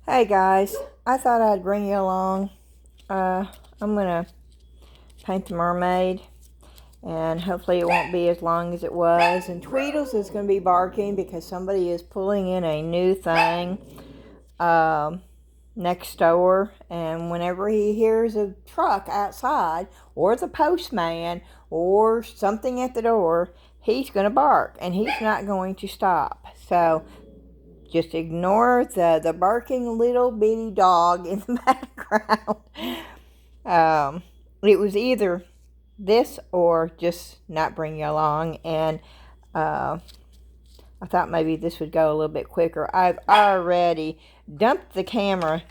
Hey guys, I thought I'd bring you along. I'm gonna paint the mermaid, and hopefully it won't be as long as it was. And Tweedles is gonna be barking because somebody is pulling in a new thing next door, and whenever he hears a truck outside or the postman or something at the door, he's gonna bark and he's not going to stop. So just ignore the barking little bitty dog in the background. It was either this or just not bring you along, and I thought maybe this would go a little bit quicker. I've already dumped the camera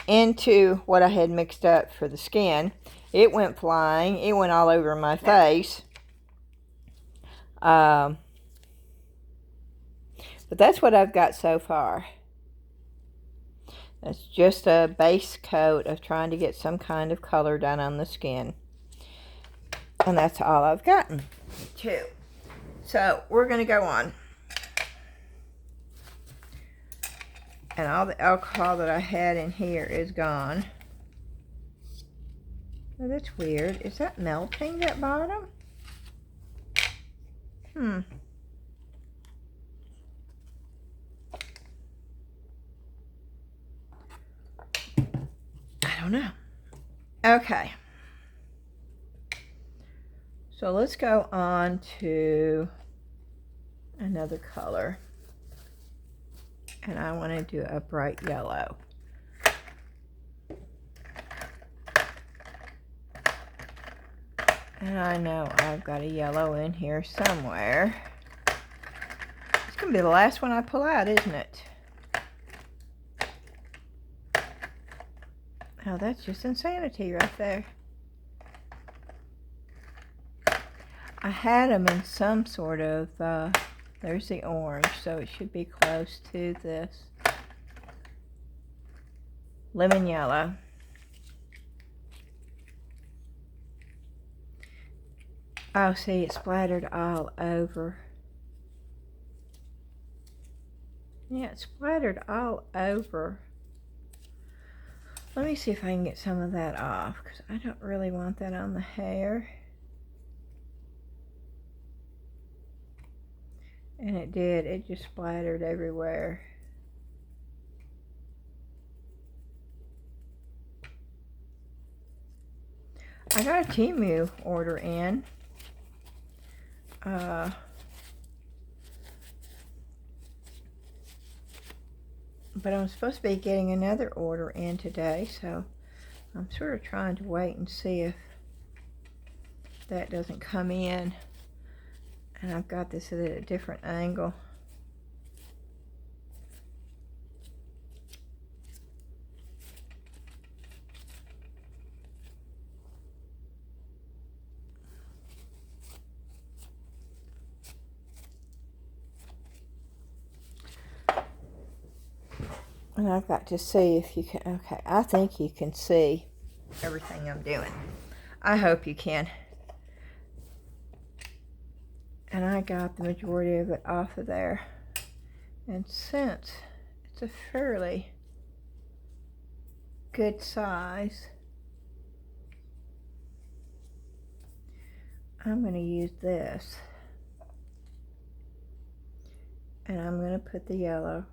into what I had mixed up for the skin. It went flying. It went all over my face. But that's what I've got so far. It's just a base coat of trying to get some kind of color done on the skin. And that's all I've gotten to. So we're going to go on. And all the alcohol that I had in here is gone. Oh, that's weird. Is that melting, that bottom? I don't know. Okay. So let's go on to another color. And I want to do a bright yellow. And I know I've got a yellow in here somewhere. It's going to be the last one I pull out, isn't it? Oh, that's just insanity right there. I had them in some sort of, there's the orange, so it should be close to this. Lemon yellow. Oh, see, it splattered all over. Yeah, it splattered all over. Let me see if I can get some of that off, because I don't really want that on the hair. And it did. It just splattered everywhere. I got a Temu order in. But I'm supposed to be getting another order in today, so I'm sort of trying to wait and see if that doesn't come in. And I've got this at a different angle. And I've got to see if you can, okay, I think you can see everything I'm doing. I hope you can. And I got the majority of it off of there. And since it's a fairly good size, I'm going to use this. And I'm going to put the yellow,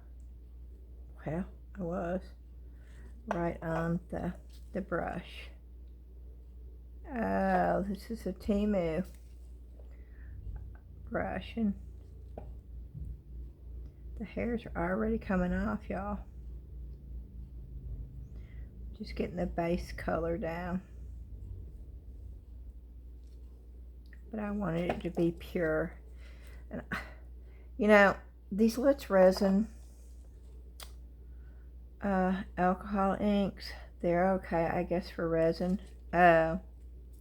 well, I was, right on the brush. Oh, this is a Temu brush, and the hairs are already coming off, y'all. Just getting the base color down. But I wanted it to be pure. And you know, these Let's Resin alcohol inks, they're okay, I guess, for resin. Oh,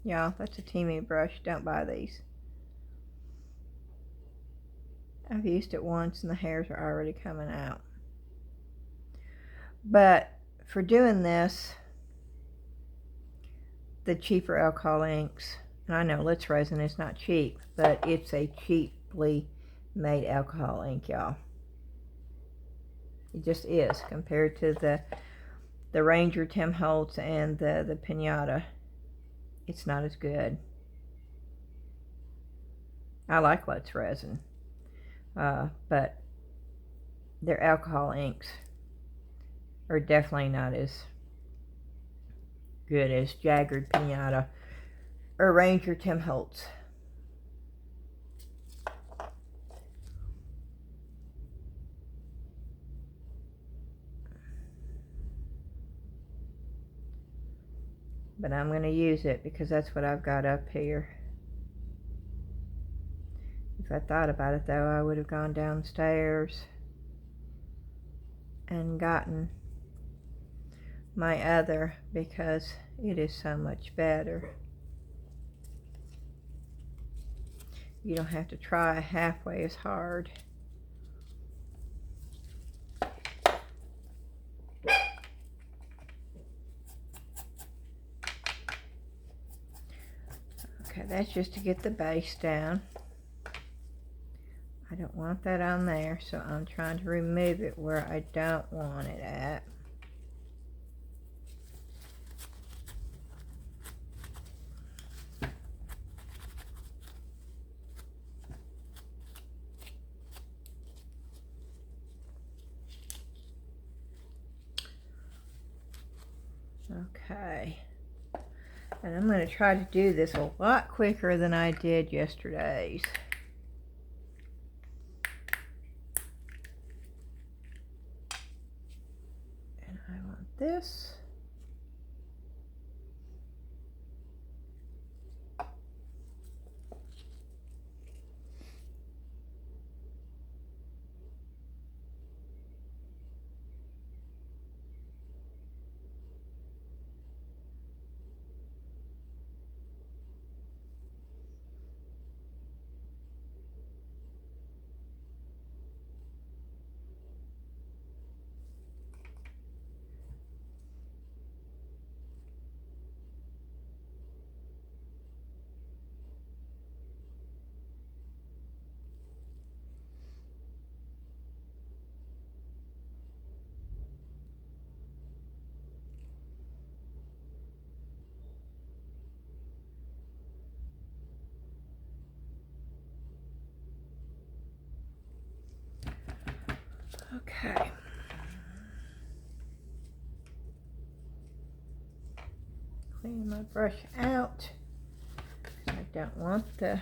yeah, that's a Temu brush. Don't buy these. I've used it once and the hairs are already coming out. But for doing this, the cheaper alcohol inks, and I know Let's Resin is not cheap, but it's a cheaply made alcohol ink, y'all. It just is, compared to the the Ranger Tim Holtz and the Pinata, it's not as good. I like Let's Resin, but their alcohol inks are definitely not as good as Jaggered Pinata or Ranger Tim Holtz. But I'm going to use it because that's what I've got up here. If I thought about it though, I would have gone downstairs and gotten my other because it is so much better. You don't have to try halfway as hard. Okay, that's just to get the base down. I don't want that on there, so I'm trying to remove it where I don't want it at. Okay. And I'm going to try to do this a lot quicker than I did yesterday's. And I want this. Okay. Clean my brush out. I don't want the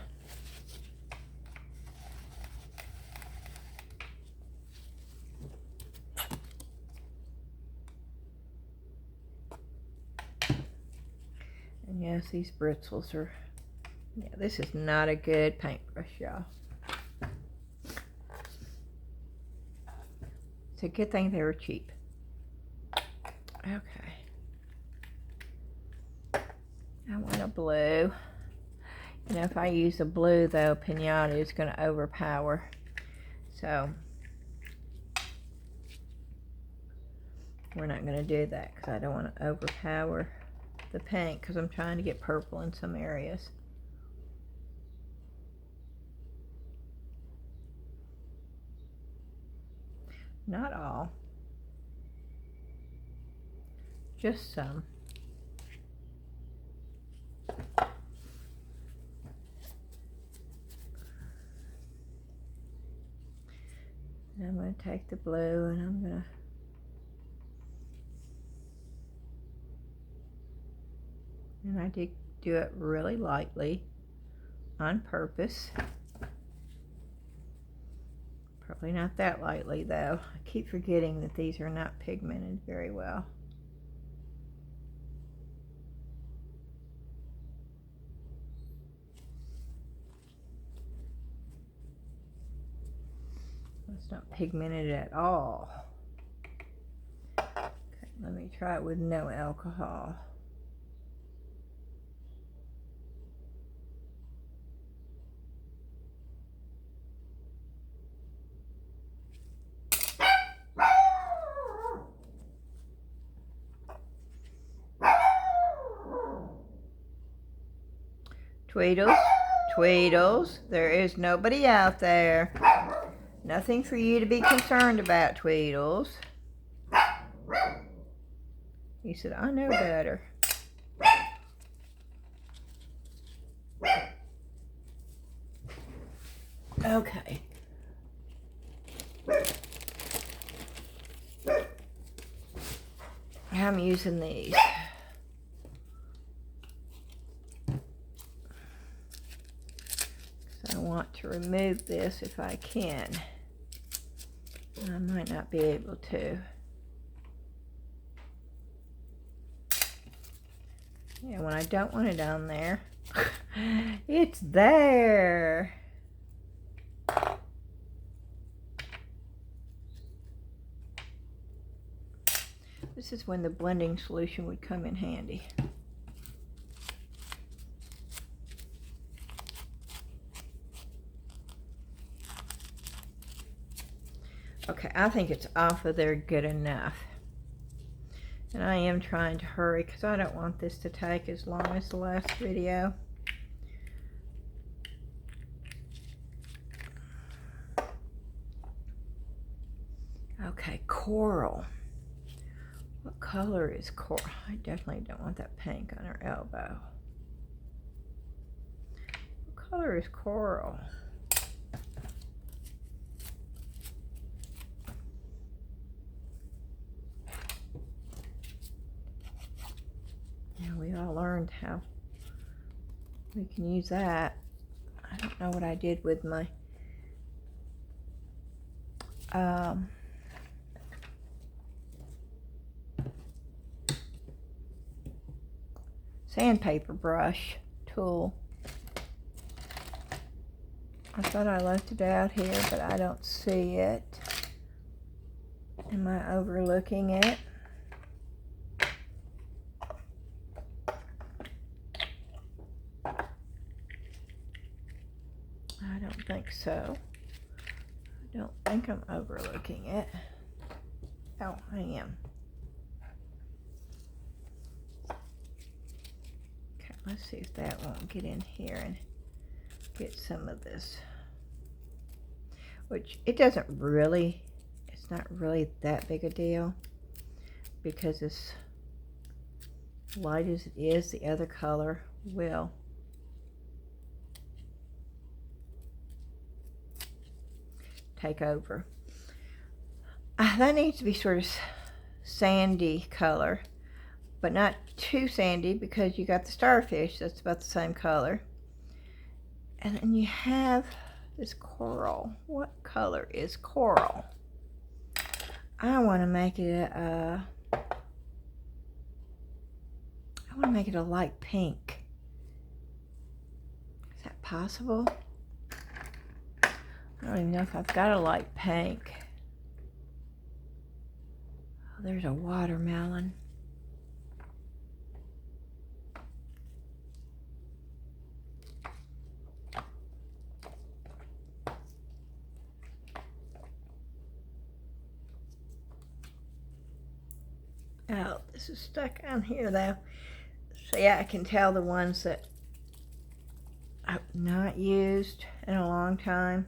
and yes, these bristles are, yeah, this is not a good paintbrush, y'all. It's a good thing they were cheap. Okay. I want a blue. You know, if I use a blue though, Pinata is going to overpower. So we're not going to do that because I don't want to overpower the pink because I'm trying to get purple in some areas. Not all. Just some. And I'm going to take the blue and I'm going to and I did do it really lightly on purpose. Probably not that lightly though. I keep forgetting that these are not pigmented very well. It's not pigmented at all. Okay, let me try it with no alcohol. Tweedles, Tweedles, there is nobody out there. Nothing for you to be concerned about, Tweedles. He said, I know better. Okay. I'm using these. So I want to remove this if I can. I might not be able to. Yeah, when I don't want it on there, it's there. This is when the blending solution would come in handy. Okay, I think it's off of there good enough. And I am trying to hurry because I don't want this to take as long as the last video. Okay, coral. What color is coral? I definitely don't want that pink on her elbow. What color is coral? Yeah, we all learned how we can use that. I don't know what I did with my sandpaper brush tool. I thought I left it out here, but I don't see it. Am I overlooking it? I don't think so. I don't think I'm overlooking it. Oh, I am. Okay, let's see if that won't get in here and get some of this. Which, it doesn't really, it's not really that big a deal because as light as it is, the other color will take over. That needs to be sort of sandy color, but not too sandy because you got the starfish that's about the same color. And then you have this coral. What color is coral? I want to make it a light pink. Is that possible? I don't even know if I've got a light pink. Oh, there's a watermelon. Oh, this is stuck on here though. So yeah, I can tell the ones that I've not used in a long time.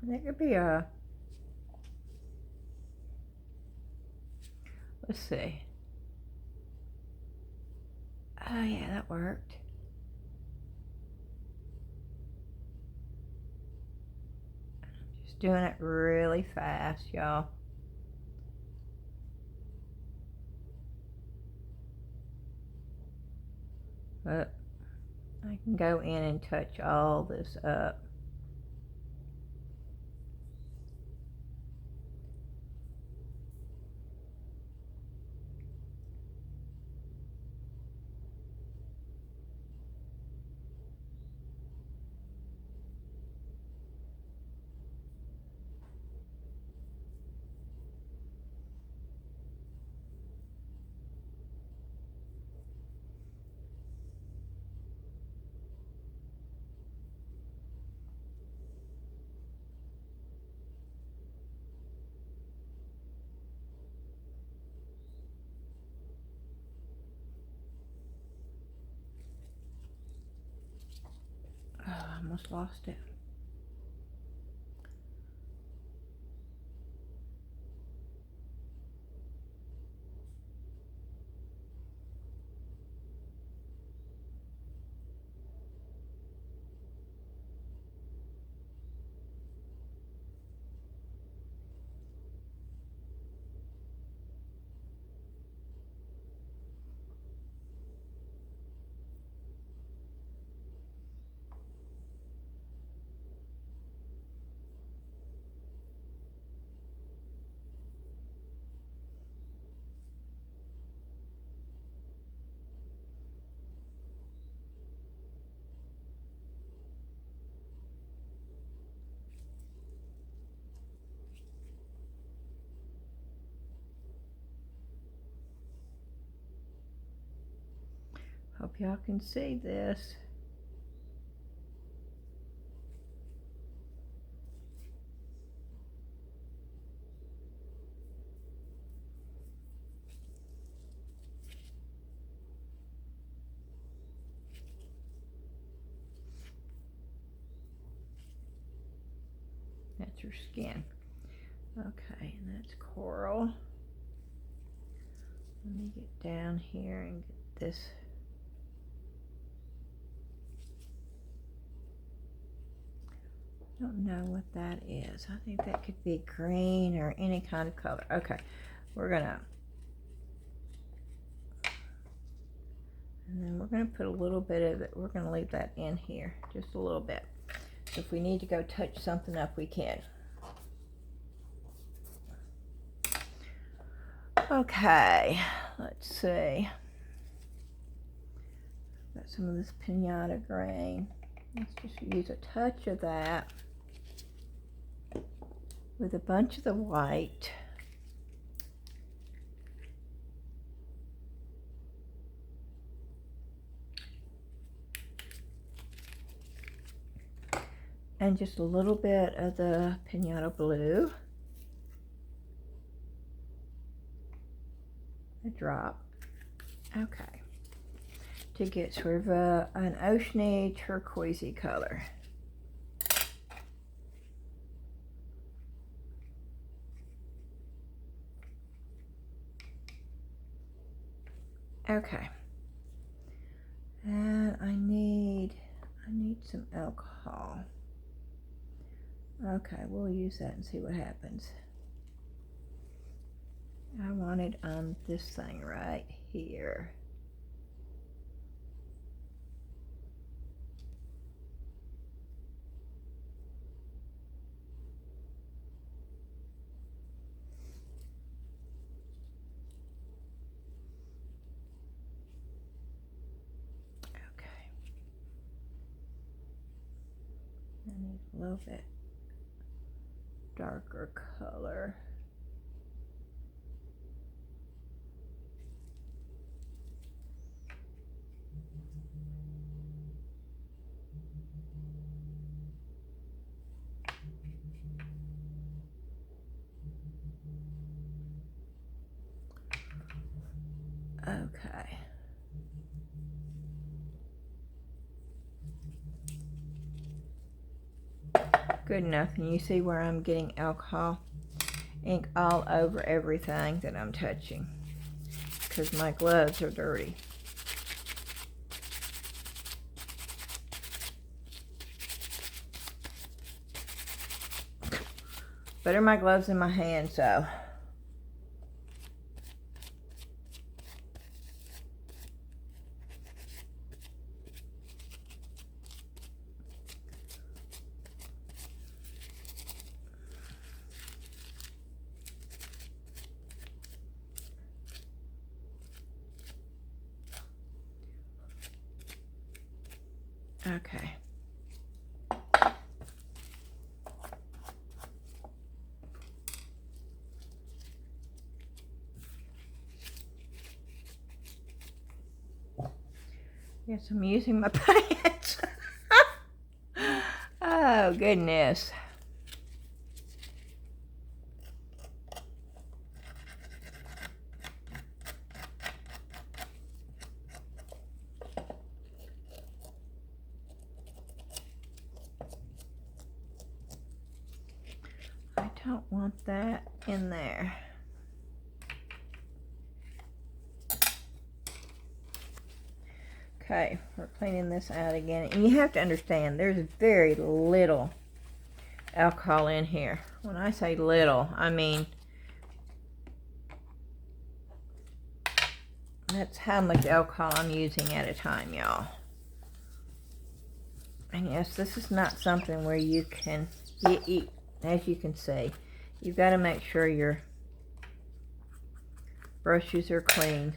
That could be a, let's see. Oh yeah, that worked. Just doing it really fast, y'all. But I can go in and touch all this up. almost lost it. Hope y'all can see this. That's her skin. Okay, and that's coral. Let me get down here and get this. I don't know what that is. I think that could be green or any kind of color. Okay, we're gonna, and then we're gonna put a little bit of it. We're gonna leave that in here, just a little bit. If we need to go touch something up, we can. Okay, let's see. Got some of this pinata green. Let's just use a touch of that with a bunch of the white. And just a little bit of the pinata blue. A drop. Okay. To get sort of an oceany turquoisey color. Okay. And I need some alcohol. Okay, we'll use that and see what happens. I want it on this thing right here. Okay. I need a little bit darker color. Okay. Good enough. And you see where I'm getting alcohol ink all over everything that I'm touching because my gloves are dirty. Better my gloves in my hand, so. Okay. Yes, I'm using my pants. Oh, goodness. don't want that in there. Okay, we're cleaning this out again. And you have to understand, there's very little alcohol in here. When I say little, I mean that's how much alcohol I'm using at a time, y'all. And yes, this is not something where you can eat. As you can see, you've got to make sure your brushes are clean.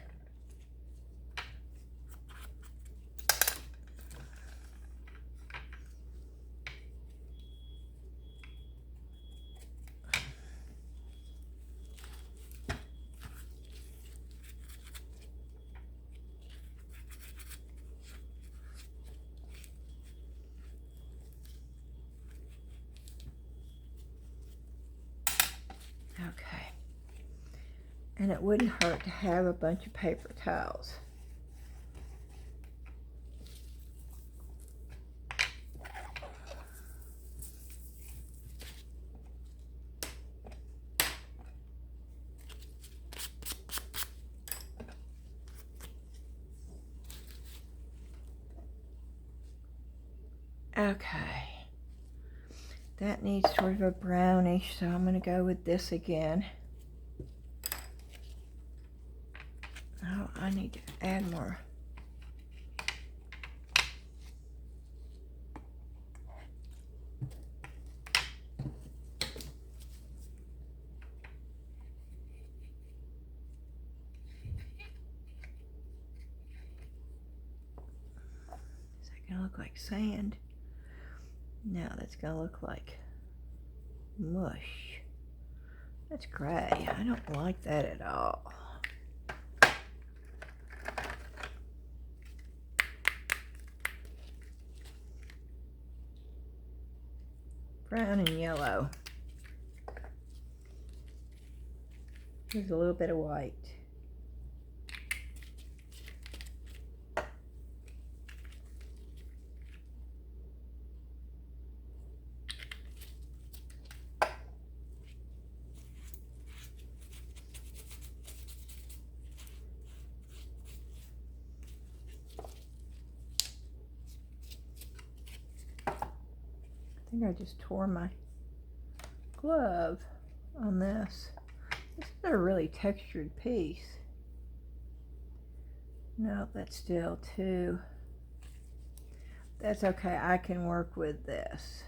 Okay. And it wouldn't hurt to have a bunch of paper towels. Okay. That needs sort of a brownish, so I'm going to go with this again. Oh, I need to add more. Is that going to look like sand? No, that's going to look like mush. That's gray. I don't like that at all. Brown and yellow. There's a little bit of white. I think I just tore my glove on this. This is a really textured piece. No, that's still too. That's okay, I can work with this.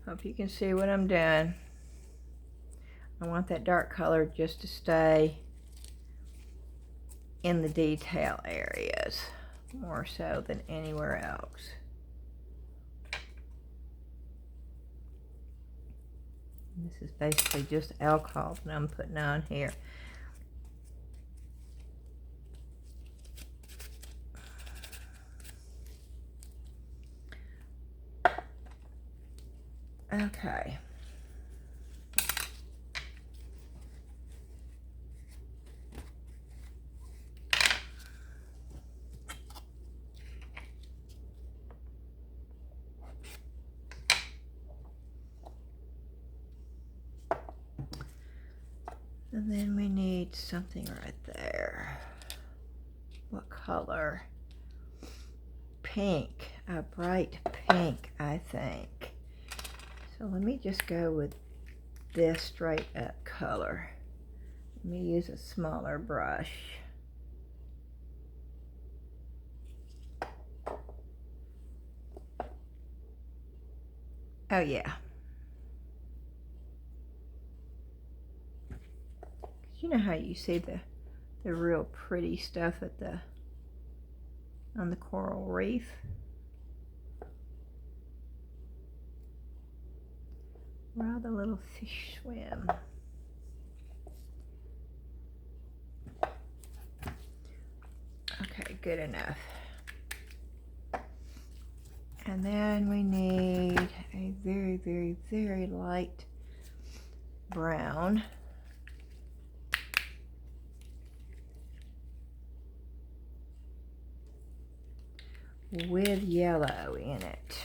Hope you can see what I'm doing. I want that dark color just to stay in the detail areas more so than anywhere else. This is basically just alcohol that I'm putting on here. Okay. And then we need something right there. What color? Pink, a bright pink, I think. So let me just go with this straight up color. Let me use a smaller brush. Oh yeah. You know how you see the real pretty stuff at on the coral reef? Where all the little fish swim. Okay, good enough. And then we need a very, very, very light brown. With yellow in it.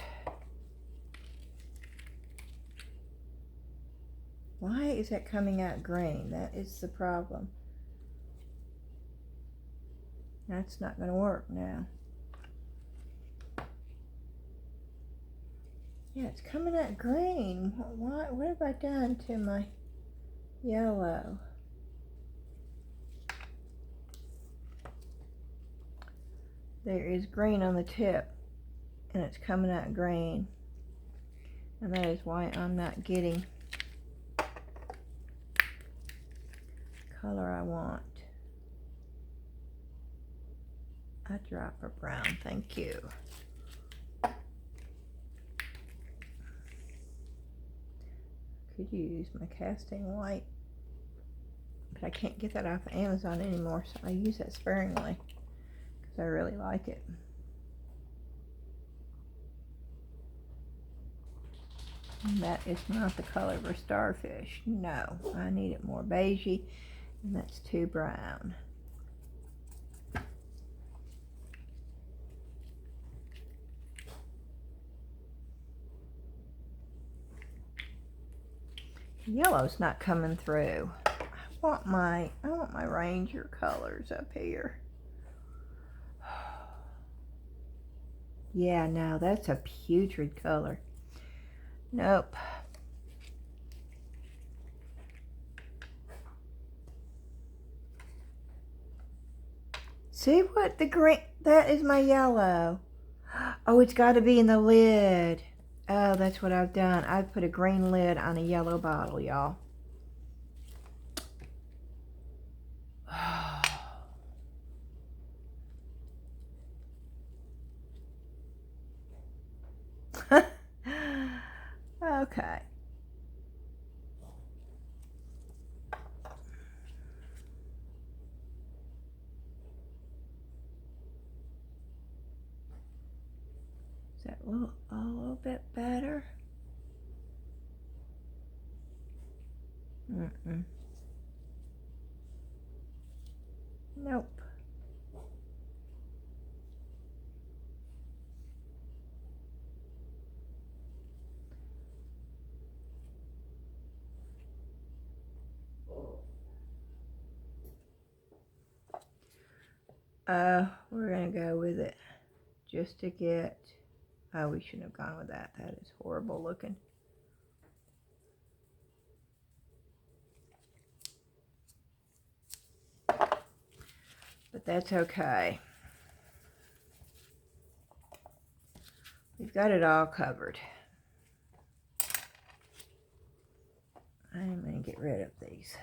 Why is that coming out green? That is the problem. That's not going to work now. Yeah, it's coming out green. What have I done to my yellow? There is green on the tip, and it's coming out green. And that is why I'm not getting the color I want. A drop of brown, thank you. Could use my casting white, but I can't get that off of Amazon anymore, so I use that sparingly because I really like it. And that is not the color for starfish. No, I need it more beigey, and that's too brown. Yellow's not coming through. I want my Ranger colors up here. Yeah, no, that's a putrid color. Nope. See what the green, that is my yellow. Oh, it's got to be in the lid. Oh, that's what I've done. I've put a green lid on a yellow bottle, y'all. Okay. Is that a little bit better? Nope. We're gonna go with it just to get, oh, we shouldn't have gone with that. That is horrible looking. But that's okay. We've got it all covered. I'm going to get rid of these.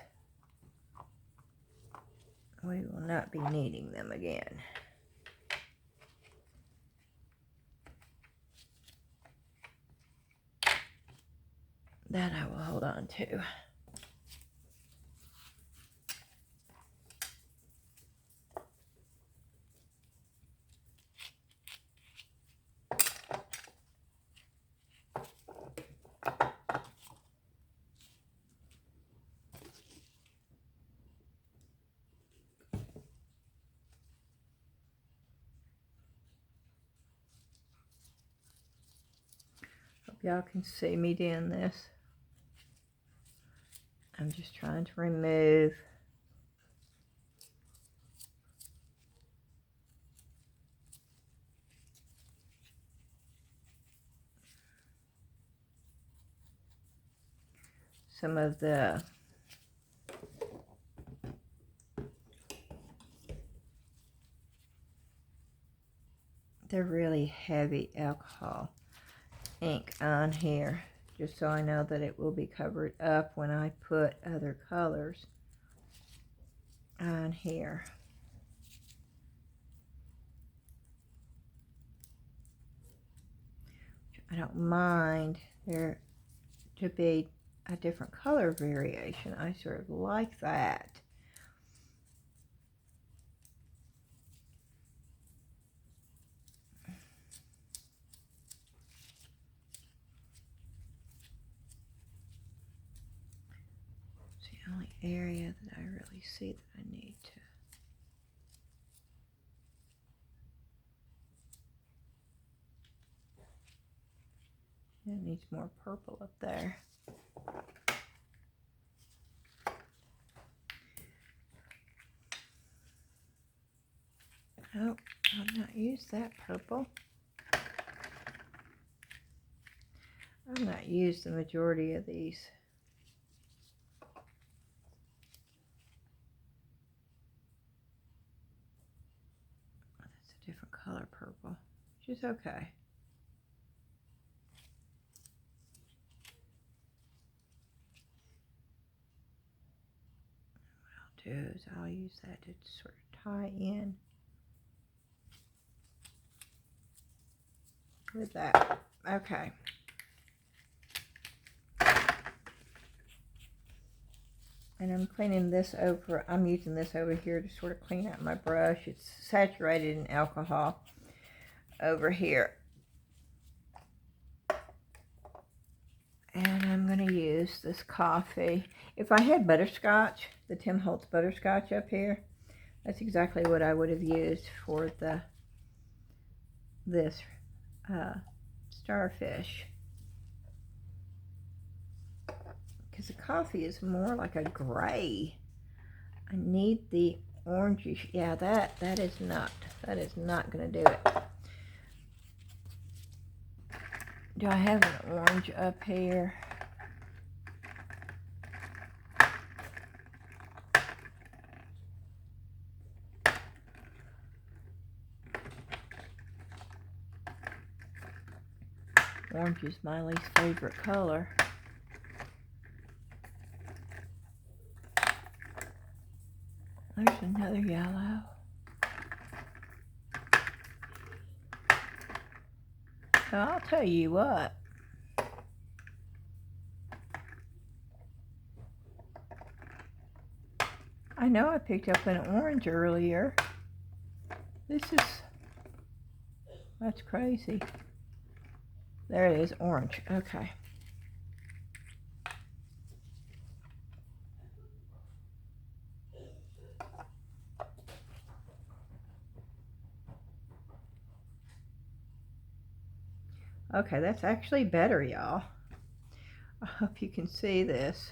We will not be needing them again. That I will hold on to. Hope y'all can see me doing this. I'm just trying to remove some of the really heavy alcohol ink on here, just so I know that it will be covered up when I put other colors. on here. I don't mind there to be a different color variation. I sort of like that. It's the only area that I really see that I need to. It needs more purple up there. Oh, I've not used that purple. I've not used the majority of these. Oh, that's a different color purple, which is okay. What I'll do is I'll use that to sort of tie in with that. Okay. And I'm cleaning this over. I'm using this over here to sort of clean out my brush. It's saturated in alcohol over here. And I'm going to use this coffee. If I had butterscotch, the Tim Holtz butterscotch up here, that's exactly what I would have used for this starfish. Because the coffee is more like a gray. I need the orangish. Yeah, that is not going to do it. Do I have an orange up here? Orange is my least favorite color. There's another yellow. So I'll tell you what. I know I picked up an orange earlier. That's crazy. There it is, orange. Okay. Okay, that's actually better, y'all. I hope you can see this.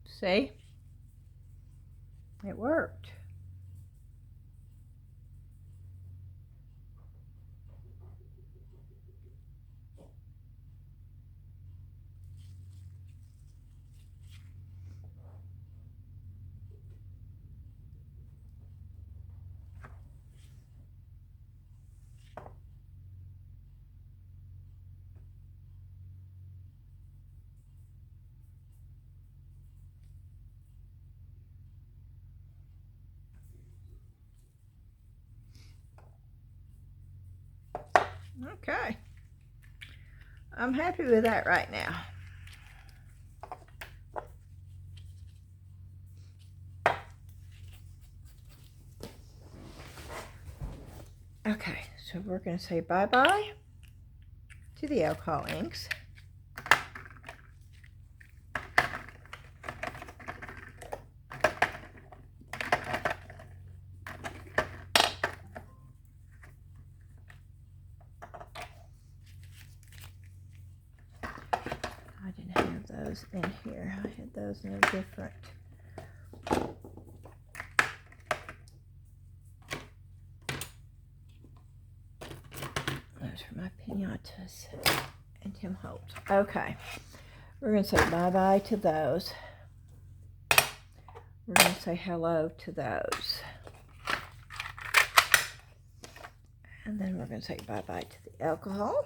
See? It worked. Okay. I'm happy with that right now. Okay, so we're going to say bye-bye to the alcohol inks. I didn't have those in here. I had those in a different. Those are my pinatas and Tim Holtz. Okay, we're going to say bye-bye to those. We're going to say hello to those. And then we're going to say bye-bye to the alcohol.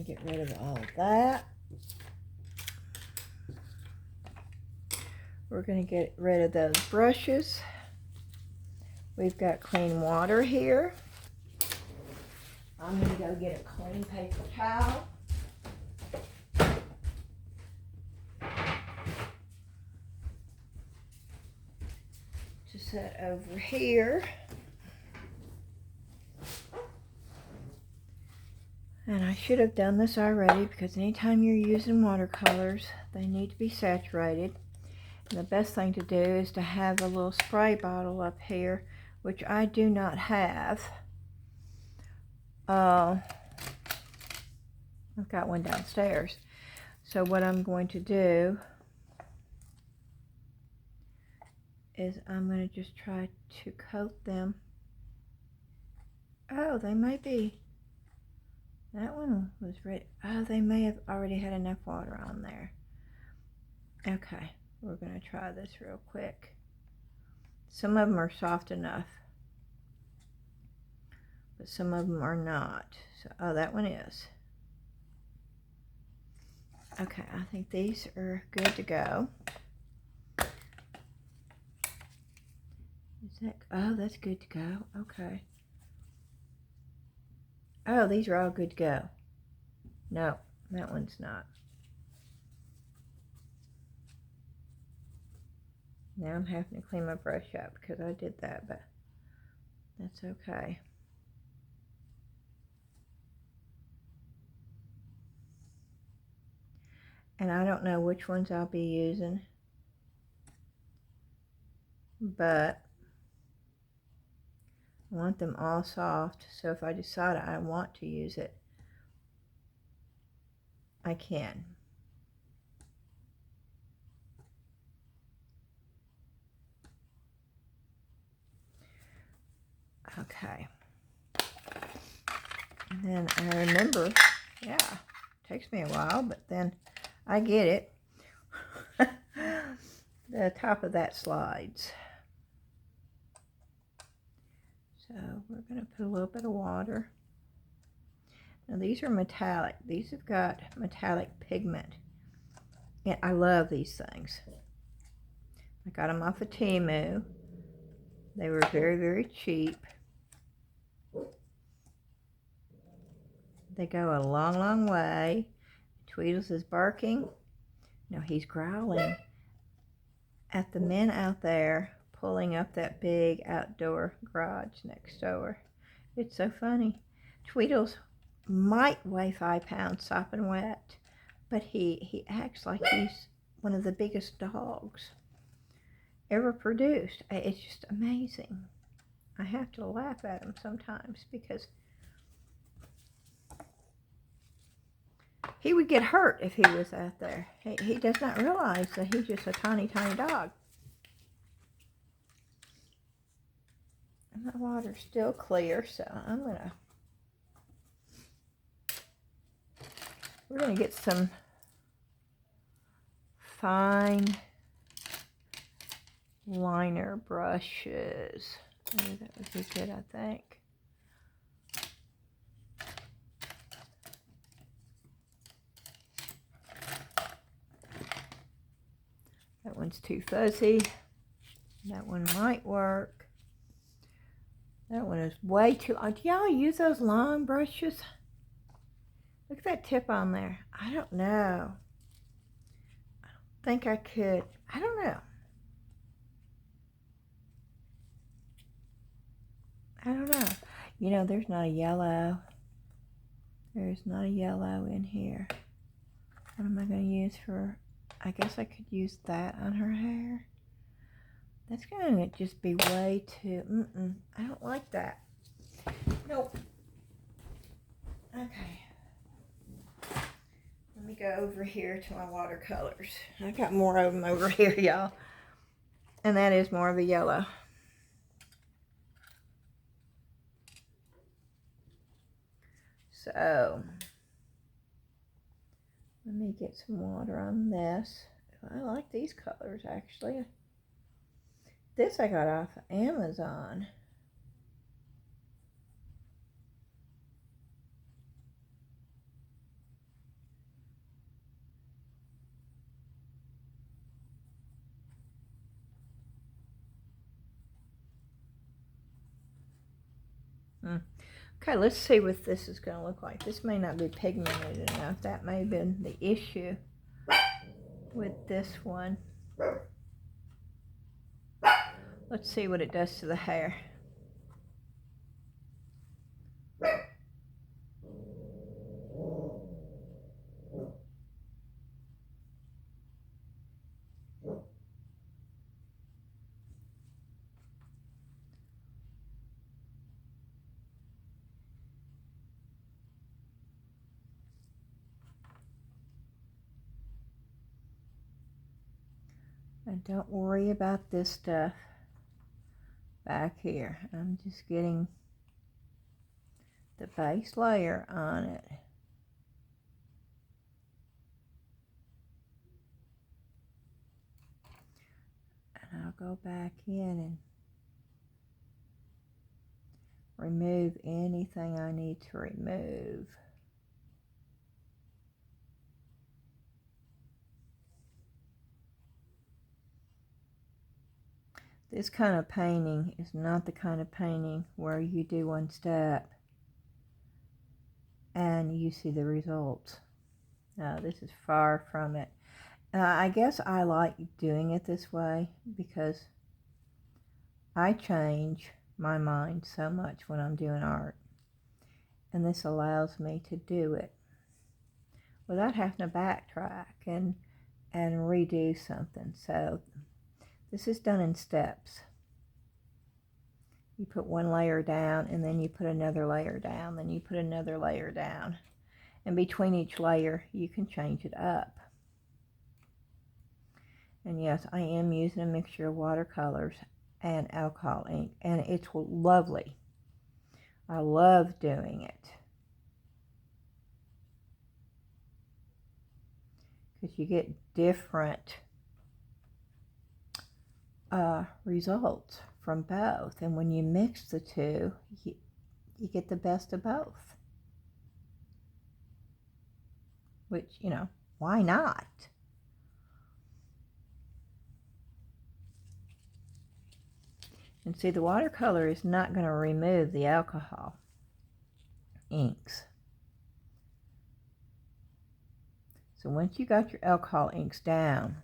going to get rid of all of that. We're going to get rid of those brushes. We've got clean water here. I'm going to go get a clean paper towel. To set over here. And I should have done this already, because anytime you're using watercolors, they need to be saturated. And the best thing to do is to have a little spray bottle up here, which I do not have. I've got one downstairs. So what I'm going to do is I'm going to just try to coat them. Oh, they may be. That one was ready. Oh, they may have already had enough water on there. Okay, we're going to try this real quick. Some of them are soft enough, but some of them are not. So, oh, that one is. Okay, I think these are good to go. Is that, oh, that's good to go. Okay. Oh, these are all good to go. No, that one's not. Now I'm having to clean my brush up because I did that, but that's okay. And I don't know which ones I'll be using, but I want them all soft, so if I decide I want to use it, I can. Okay. And then I remember, yeah, it takes me a while, but then I get it. The top of that slides. So we're going to put a little bit of water. Now these are metallic. These have got metallic pigment. And I love these things. I got them off of Temu. They were very, very cheap. They go a long, long way. Tweedles is barking. No, he's growling at the men out there pulling up that big outdoor garage next door. It's so funny. Tweedles might weigh 5 pounds sopping wet, but he acts like he's one of the biggest dogs ever produced. It's just amazing. I have to laugh at him sometimes because he would get hurt if he was out there. He does not realize that he's just a tiny, tiny dog. And my water's still clear, so we're gonna get some fine liner brushes. Oh, that would be good, I think. That one's too fuzzy. That one might work. That one is way too long. Do y'all use those long brushes? Look at that tip on there. I don't know. I don't think I could. I don't know. I don't know. You know, there's not a yellow. There's not a yellow in here. What am I going to use for... I guess I could use that on her hair. That's going to just be way too... I don't like that. Nope. Okay. Let me go over here to my watercolors. I got more of them over here, y'all. And that is more of a yellow. So, let me get some water on this. I like these colors, actually. This I got off of Amazon. Okay, let's see what this is going to look like. This may not be pigmented enough. That may have been the issue with this one. Let's see what it does to the hair. And don't worry about this stuff back here. I'm just getting the base layer on it. And I'll go back in and remove anything I need to remove. This kind of painting is not the kind of painting where you do one step and you see the results. No, this is far from it. I guess I like doing it this way because I change my mind so much when I'm doing art. And this allows me to do it without having to backtrack and redo something. So this is done in steps. You put one layer down, and then you put another layer down, then you put another layer down. And between each layer, you can change it up. And yes, I am using a mixture of watercolors and alcohol ink, and it's lovely. I love doing it. Because you get different results from both, and when you mix the two, you get the best of both, which, you know, why not? And see, the watercolor is not going to remove the alcohol inks. So once you got your alcohol inks down,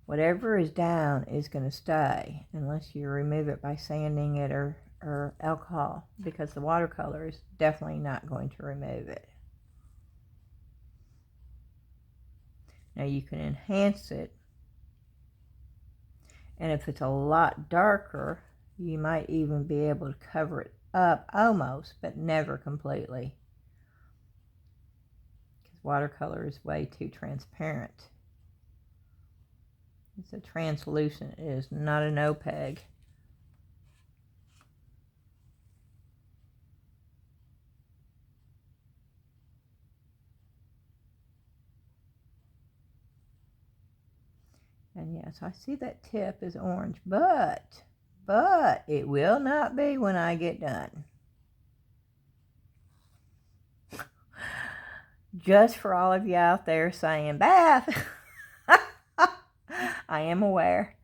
whatever is down is going to stay unless you remove it by sanding it or alcohol, because the watercolor is definitely not going to remove it. Now you can enhance it, and if it's a lot darker, you might even be able to cover it up almost, but never completely, because watercolor is way too transparent. It's a translucent, it is not an opaque. And yes, I see that tip is orange, but it will not be when I get done. Just for all of you out there saying, Beth, I am aware.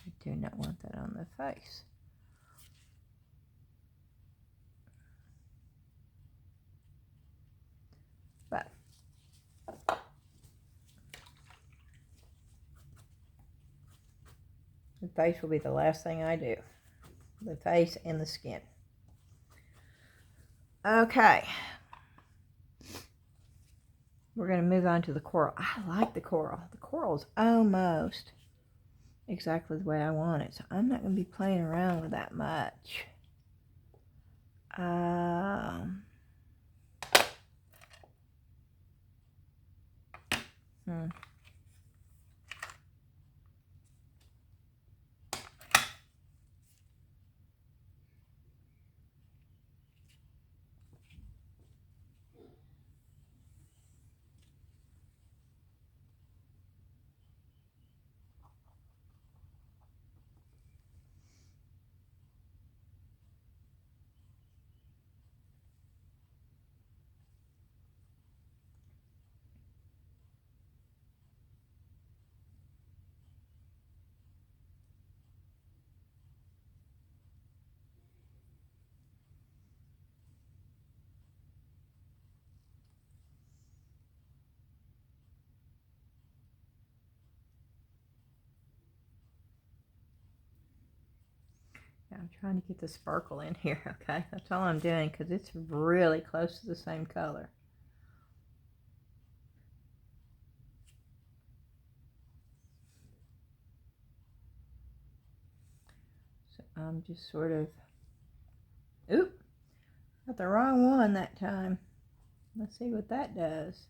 I do not want that on the face. But the face will be the last thing I do. The face and the skin. Okay. We're going to move on to the coral. I like the coral. The coral is almost exactly the way I want it, so I'm not going to be playing around with that much. I'm trying to get the sparkle in here, okay? That's all I'm doing because it's really close to the same color. So I'm just sort of, oop, got the wrong one that time. Let's see what that does.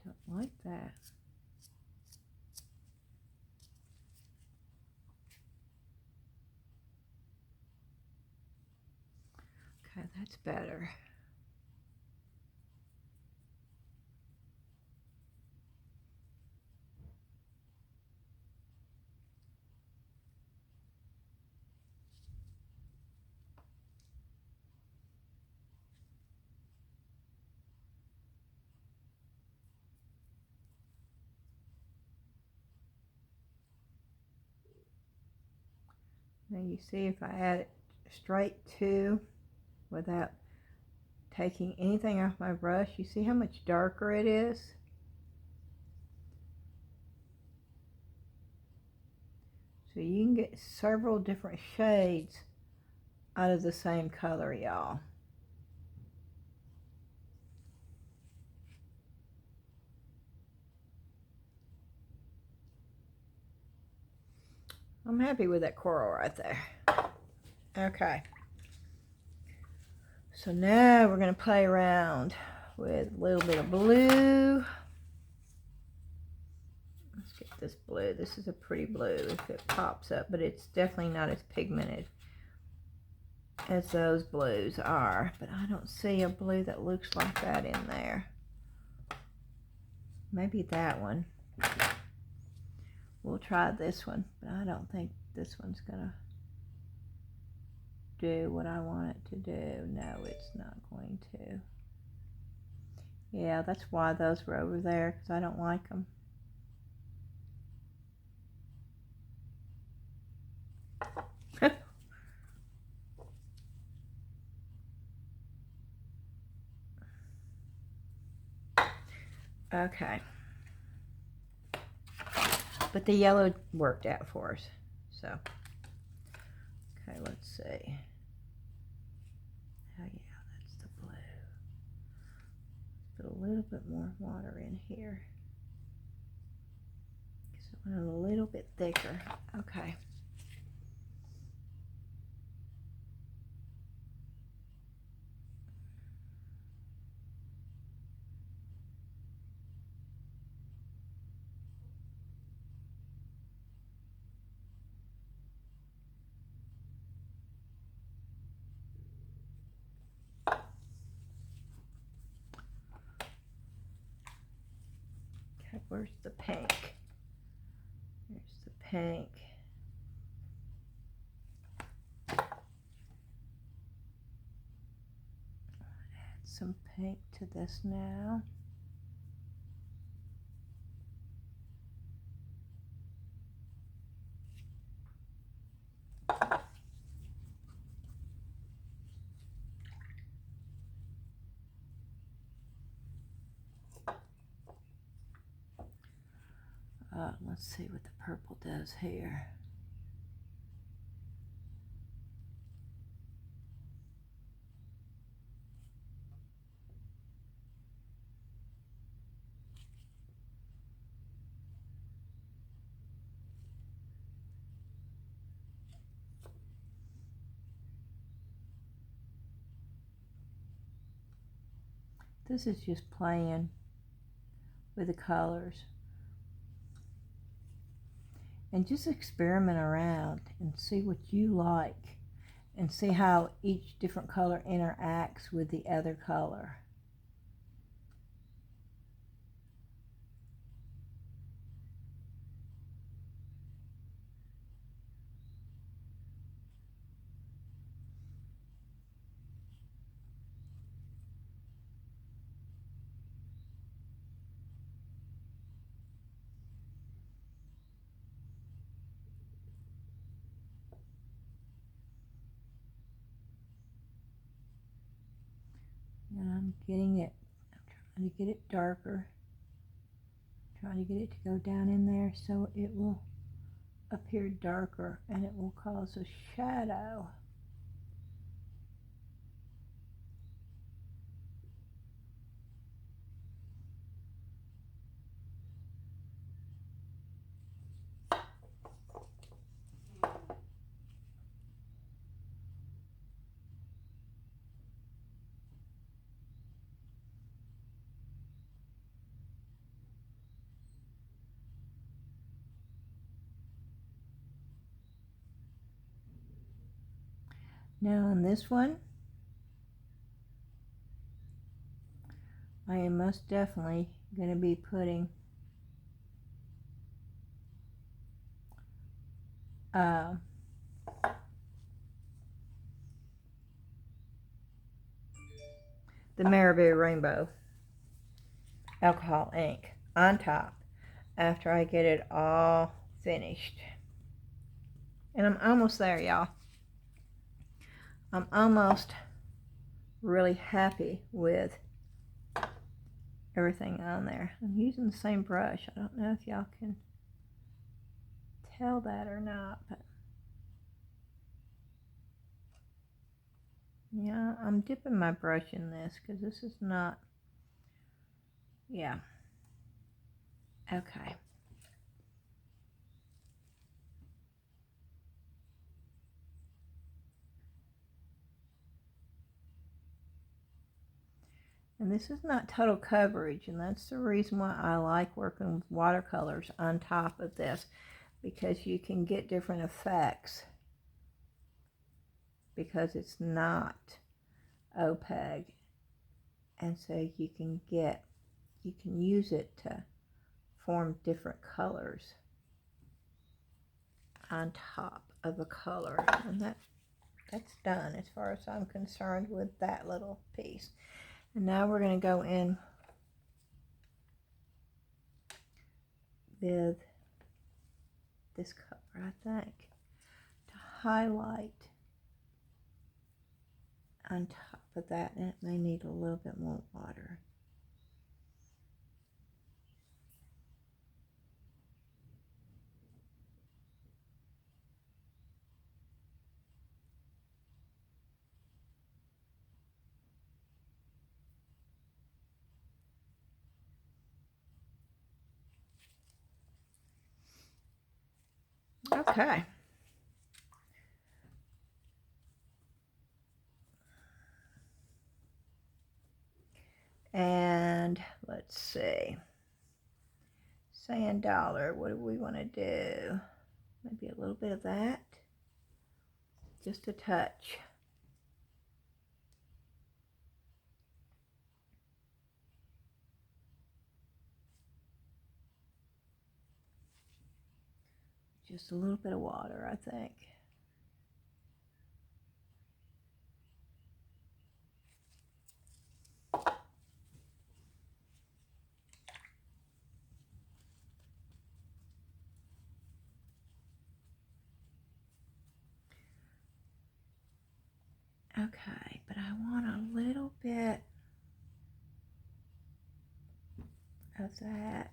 Don't like that. Okay, that's better. Now you see if I add it straight to, without taking anything off my brush, you see how much darker it is? So you can get several different shades out of the same color, y'all. I'm happy with that coral right there. Okay. So now we're going to play around with a little bit of blue. Let's get this blue. This is a pretty blue if it pops up, but it's definitely not as pigmented as those blues are. But I don't see a blue that looks like that in there. Maybe that one. We'll try this one, but I don't think this one's gonna do what I want it to do. No, it's not going to. Yeah, that's why those were over there, because I don't like them. Okay. But the yellow worked out for us. So, okay, let's see. Oh yeah, that's the blue. Put a little bit more water in here. Because it went a little bit thicker. Okay. Okay, where's the pink? There's the pink. Add some pink to this now. Let's see what the purple does here. This is just playing with the colors. And just experiment around and see what you like. and see how each different color interacts with the other color. And I'm trying to get it darker, trying to get it to go down in there so it will appear darker and it will cause a shadow. Now on this one, I am most definitely going to be putting the Mermaid Rainbow alcohol ink on top after I get it all finished. And I'm almost there, y'all. I'm almost really happy with everything on there. I'm using the same brush. I don't know if y'all can tell that or not, but yeah, I'm dipping my brush in this because this is not, yeah, okay. And this is not total coverage, and that's the reason why I like working with watercolors on top of this, because you can get different effects because it's not opaque, and so you can use it to form different colors on top of a color. And that's done as far as I'm concerned with that little piece. And now we're going to go in with this color, I think, to highlight on top of that, and it may need a little bit more water. Okay. And let's see. Sand dollar, what do we want to do? Maybe a little bit of that. Just a touch. Just a little bit of water, I think. Okay, but I want a little bit of that.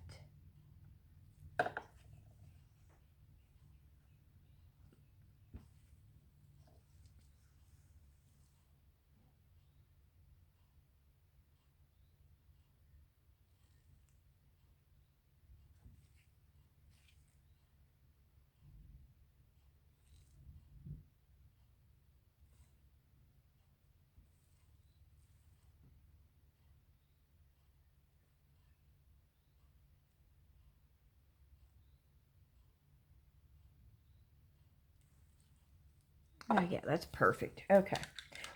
Oh yeah, that's perfect. Okay.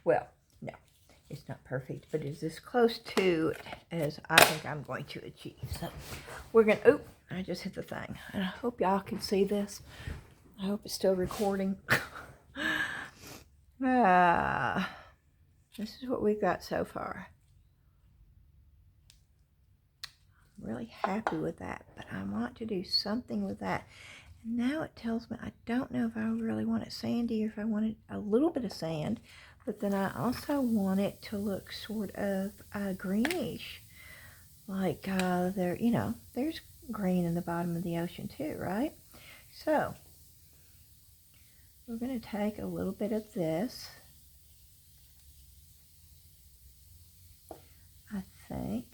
Well, no, it's not perfect, but it's as close to it as I think I'm going to achieve. So we're going to, oop, I just hit the thing. And I hope y'all can see this. I hope it's still recording. This is what we've got so far. I'm really happy with that, but I want to do something with that. And now it tells me I don't know if I really want it sandy or if I want it a little bit of sand, but then I also want it to look sort of greenish. Like there, you know, there's green in the bottom of the ocean too, right? So we're going to take a little bit of this, I think.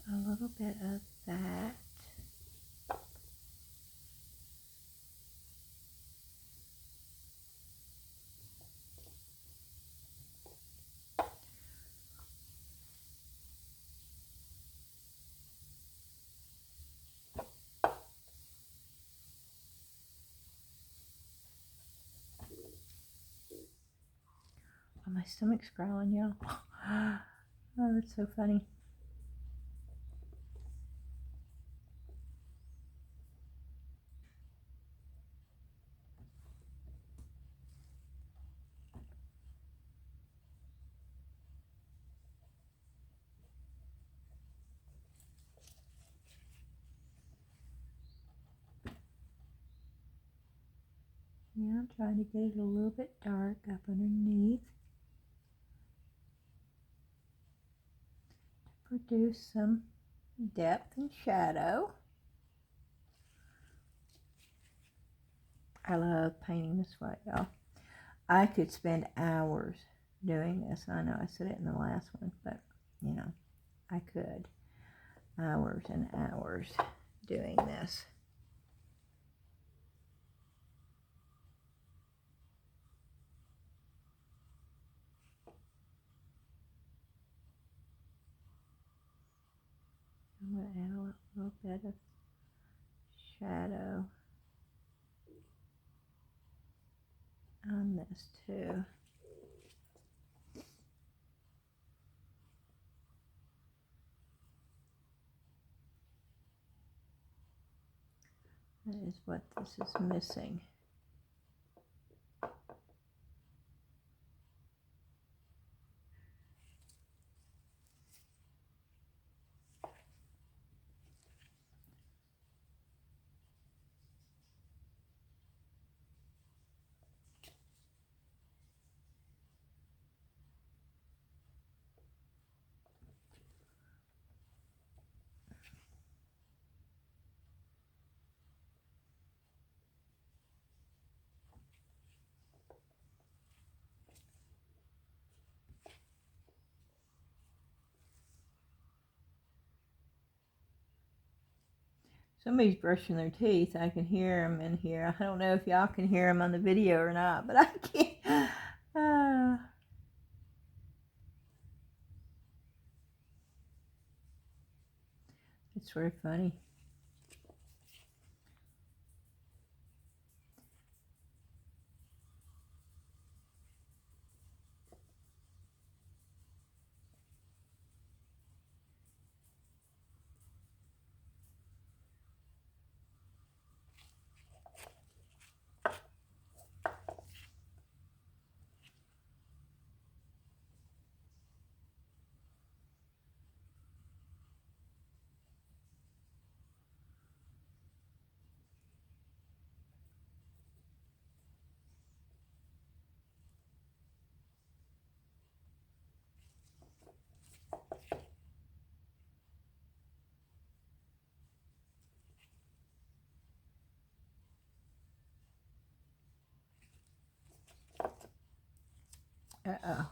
A little bit of that. Oh, my stomach's growling, y'all. Oh, that's so funny. Yeah, I'm trying to get it a little bit dark up underneath to produce some depth and shadow. I love painting this way, y'all. I could spend hours doing this. I know I said it in the last one, but you know, I could. Hours and hours doing this. I'm going to add a little bit of shadow on this too. That is what this is missing. Somebody's brushing their teeth. I can hear them in here. I don't know if y'all can hear them on the video or not, but I can't. It's sort of funny. Uh-oh.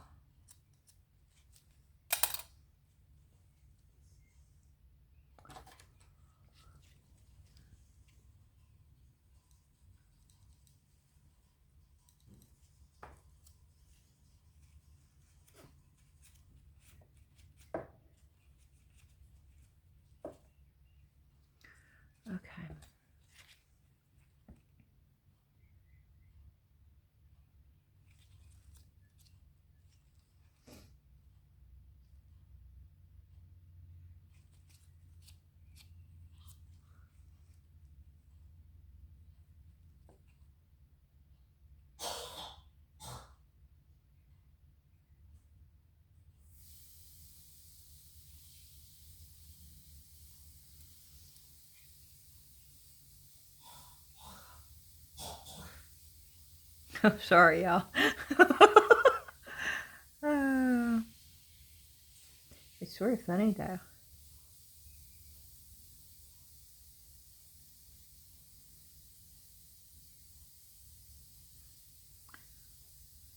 Sorry, y'all. It's sort of funny, though.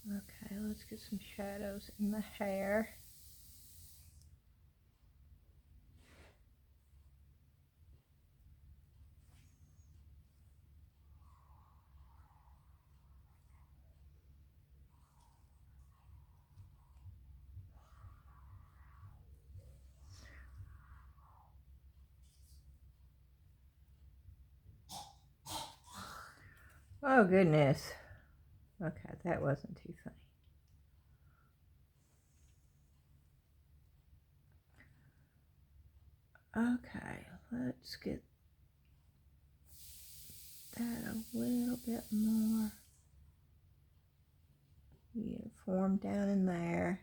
Okay, let's get some shadows in the hair. Oh, goodness. Okay, that wasn't too funny. Okay, let's get that a little bit more uniform down in there.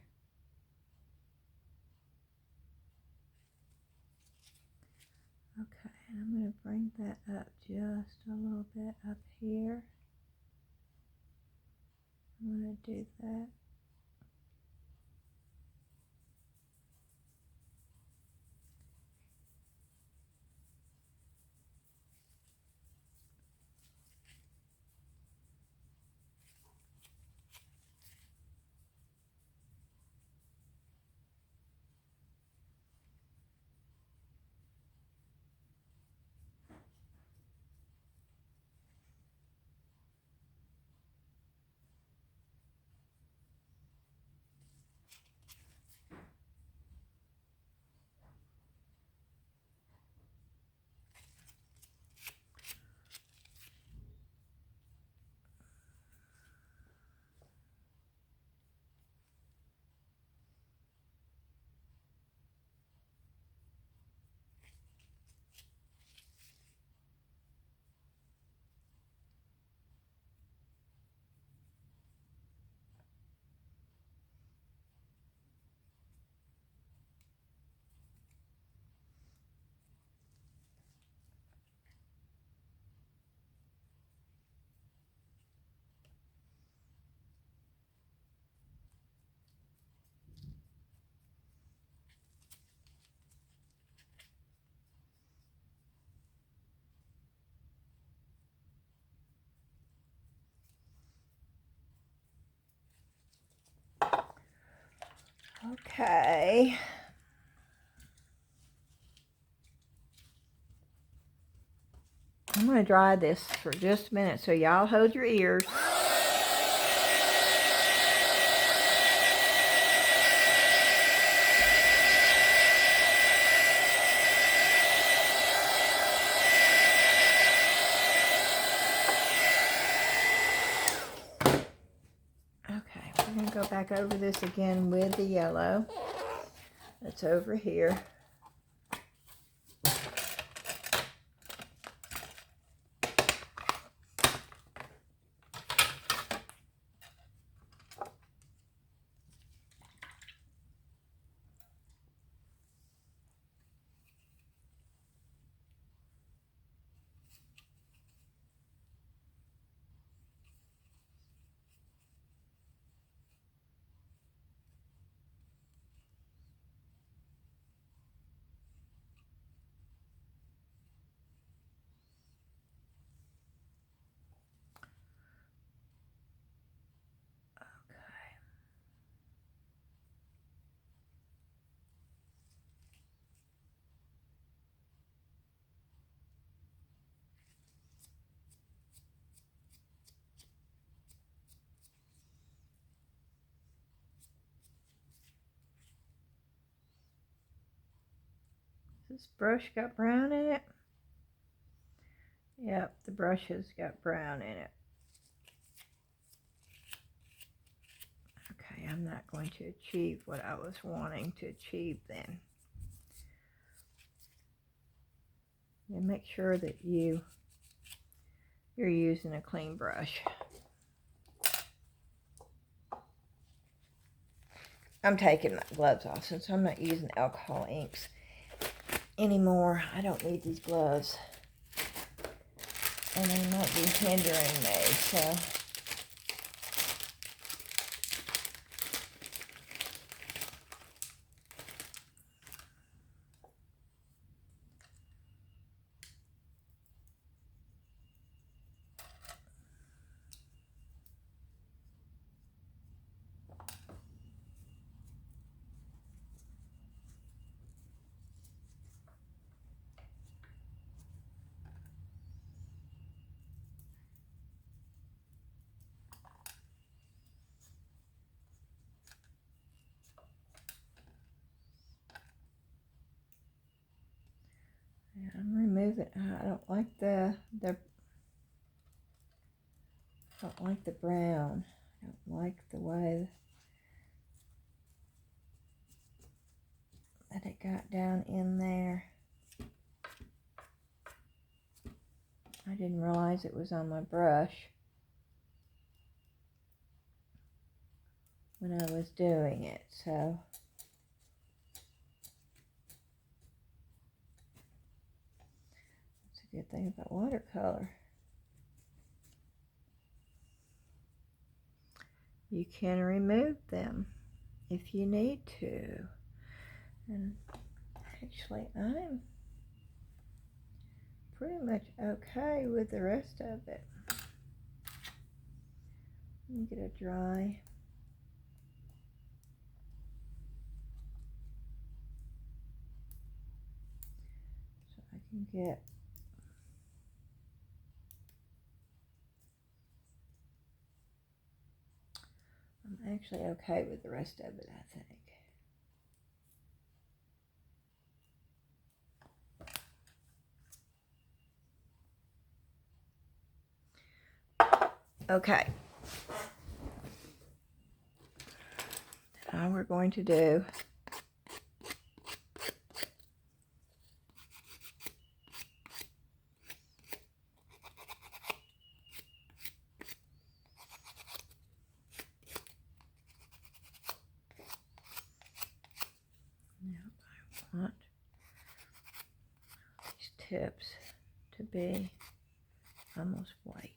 Okay, and I'm going to bring that up just a little bit up here. I'm going to do that. Okay. I'm going to dry this for just a minute, so y'all hold your ears. Okay, we're going to go back over this again with the yellow that's over here. This brush got brown in it? Yep, the brush has got brown in it. Okay, I'm not going to achieve what I was wanting to achieve then. And make sure that you're using a clean brush. I'm taking my gloves off since I'm not using alcohol inks anymore. I don't need these gloves, and they might be hindering me, so I'm removing. I don't like the brown. I don't like the way that it got down in there. I didn't realize it was on my brush when I was doing it, so that's a good thing about watercolor. You can remove them if you need to. And actually, I'm pretty much okay with the rest of it. Let me get it dry. So I can get I'm actually okay with the rest of it, I think. Okay. Now we're going to do I want these tips to be almost white.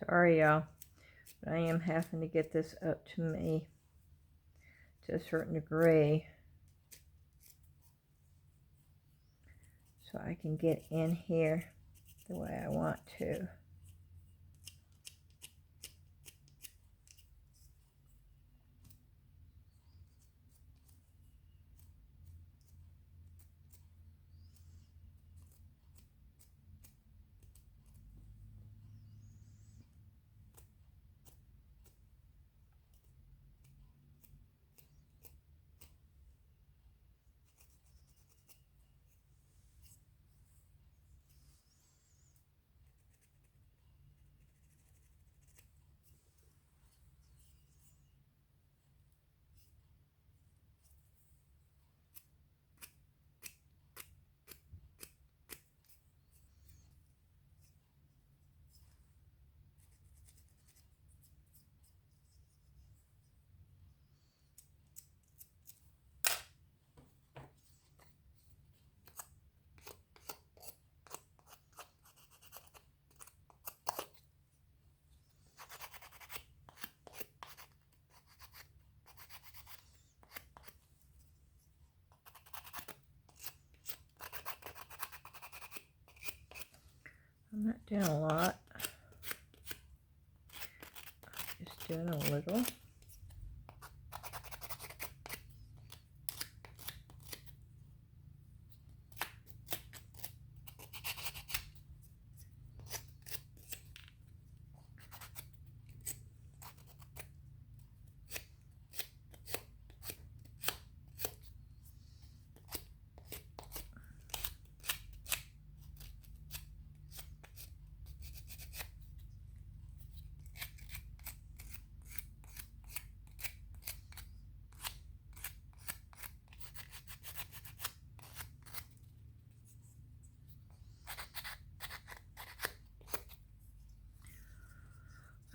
Sorry, y'all, but I am having to get this up to me to a certain degree so I can get in here the way I want to. I'm not doing a lot, I'm just doing a little.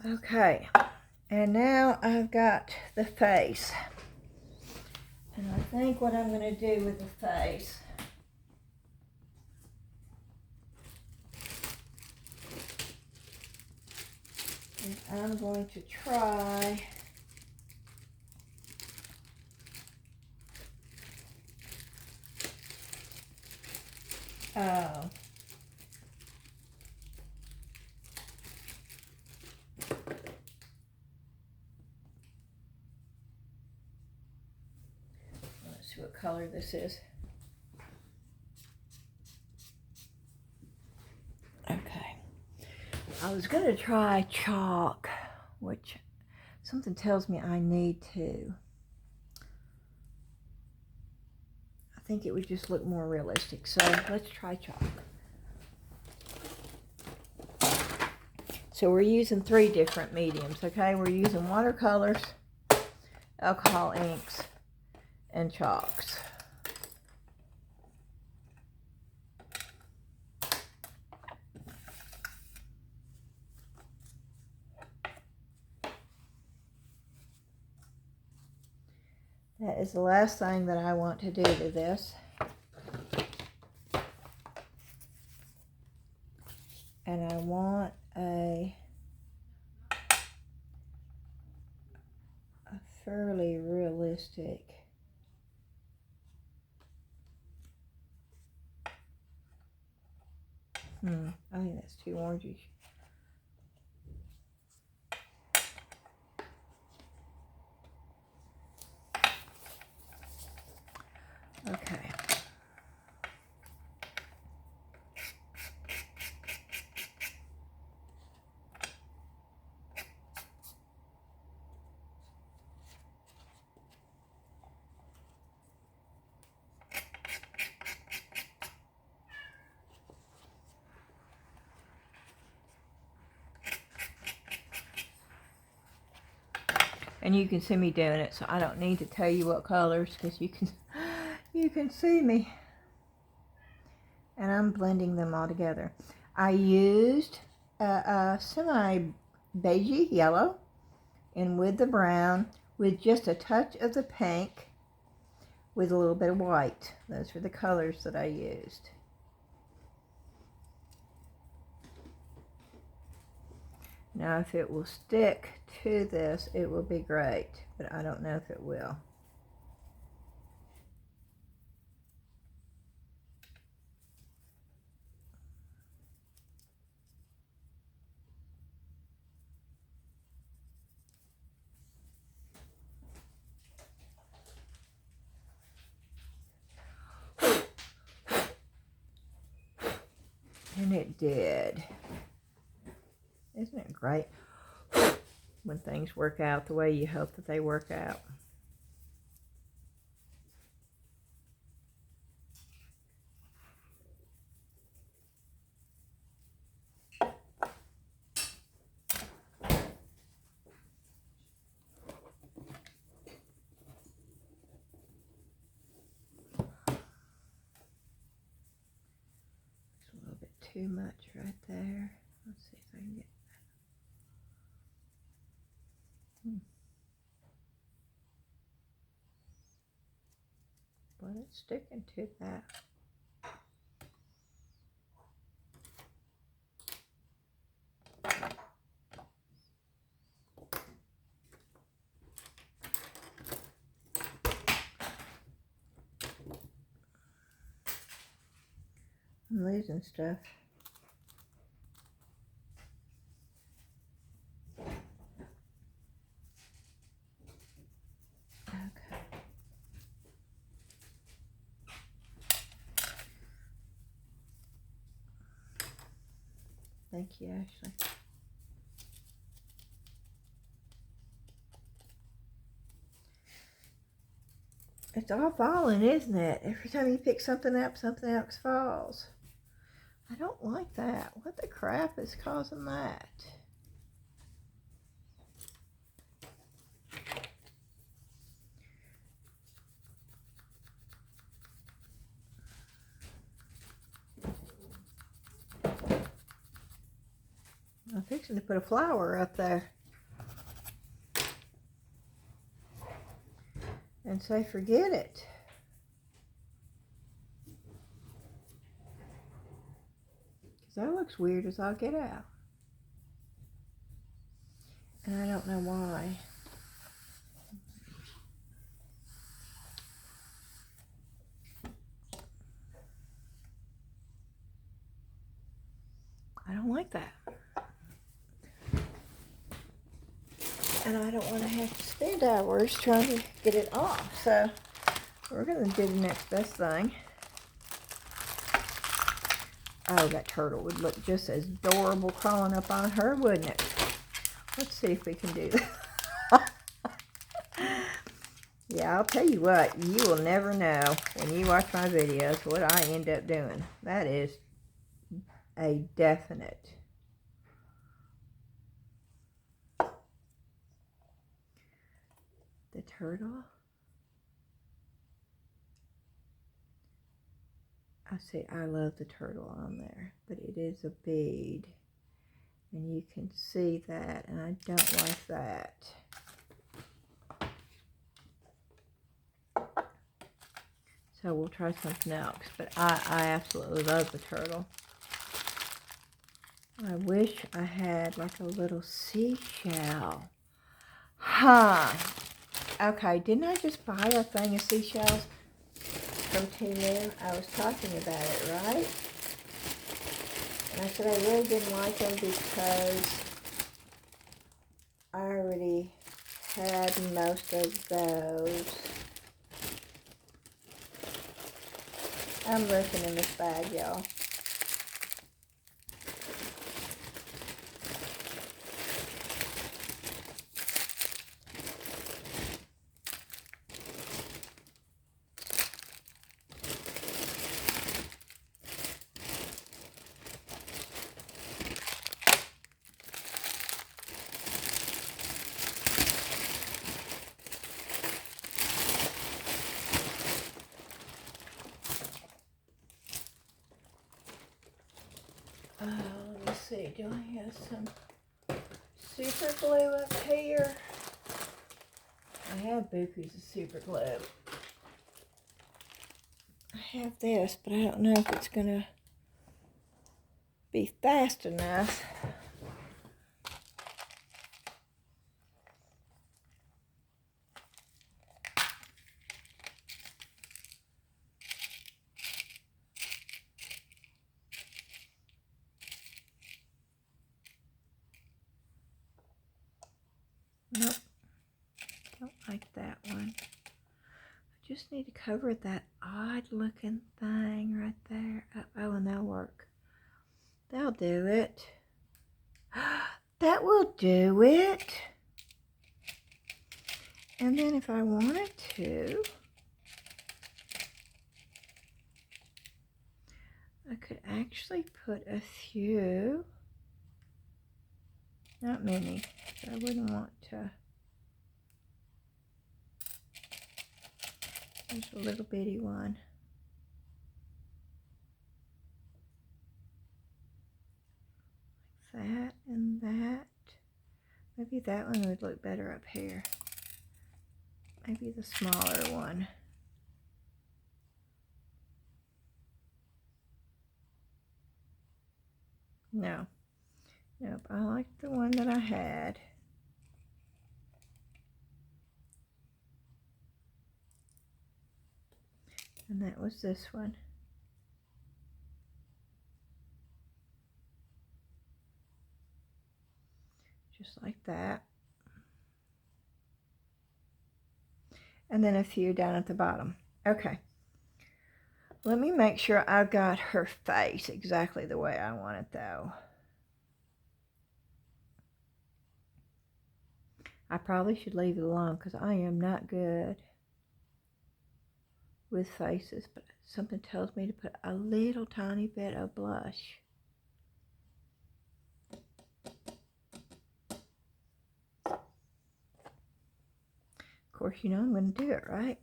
Okay, and now I've got the face. And I think what I'm going to do with the face And I'm going to try let's see what color this is. Okay. I was going to try chalk, which something tells me I need to. I think it would just look more realistic. So let's try chalk. So we're using 3 different mediums, okay? We're using watercolors, alcohol inks, and chalks. That is the last thing that I want to do to this. And I want a fairly realistic I think that's too orangey. Okay. And you can see me doing it, so I don't need to tell you what colors, because you can see me. And I'm blending them all together. I used a semi-beigey yellow, and with the brown, with just a touch of the pink, with a little bit of white. Those were the colors that I used. Now, if it will stick to this, it will be great, but I don't know if it will. And it did. Isn't it great when things work out the way you hope that they work out? It's a little bit too much right there. Let's see if I can get Well, it's sticking to that. I'm losing stuff. Okay. Thank you, Ashley. It's all falling, isn't it? Every time you pick something up, something else falls. I don't like that. What the crap is causing that? I'm fixing to put a flower up there. And say, forget it. Because that looks weird as I'll get out. And I don't know why. I don't like that. And I don't want to have to spend hours trying to get it off. So we're going to do the next best thing. Oh, that turtle would look just as adorable crawling up on her, wouldn't it? Let's see if we can do that. Yeah, I'll tell you what, you will never know when you watch my videos what I end up doing. That is a definite. The turtle. I see, I love the turtle on there, but it is a bead. And you can see that, and I don't like that. So we'll try something else, but I absolutely love the turtle. I wish I had like a little seashell. Huh. Okay, didn't I just buy a thing of seashells from Timu? I was talking about it, right? And I said I really didn't like them because I already had most of those. I'm looking in this bag, y'all. Let me see, do I have some super glue up here? I have Beachy's of super glue. I have this, but I don't know if it's gonna be fast enough. Nope, don't like that one. I just need to cover that odd looking thing right there. Oh, and that'll work. That'll do it. That will do it. And then if I wanted to, I could actually put a few, not many, I wouldn't want to. There's a little bitty one. Like that and that. Maybe that one would look better up here. Maybe the smaller one. No. Nope, I like the one that I had. And that was this one. Just like that. And then a few down at the bottom. Okay. Let me make sure I've got her face exactly the way I want it though. I probably should leave it alone because I am not good with faces, but something tells me to put a little tiny bit of blush. Of course, you know I'm going to do it, right?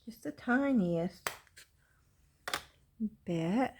Just the tiniest bit.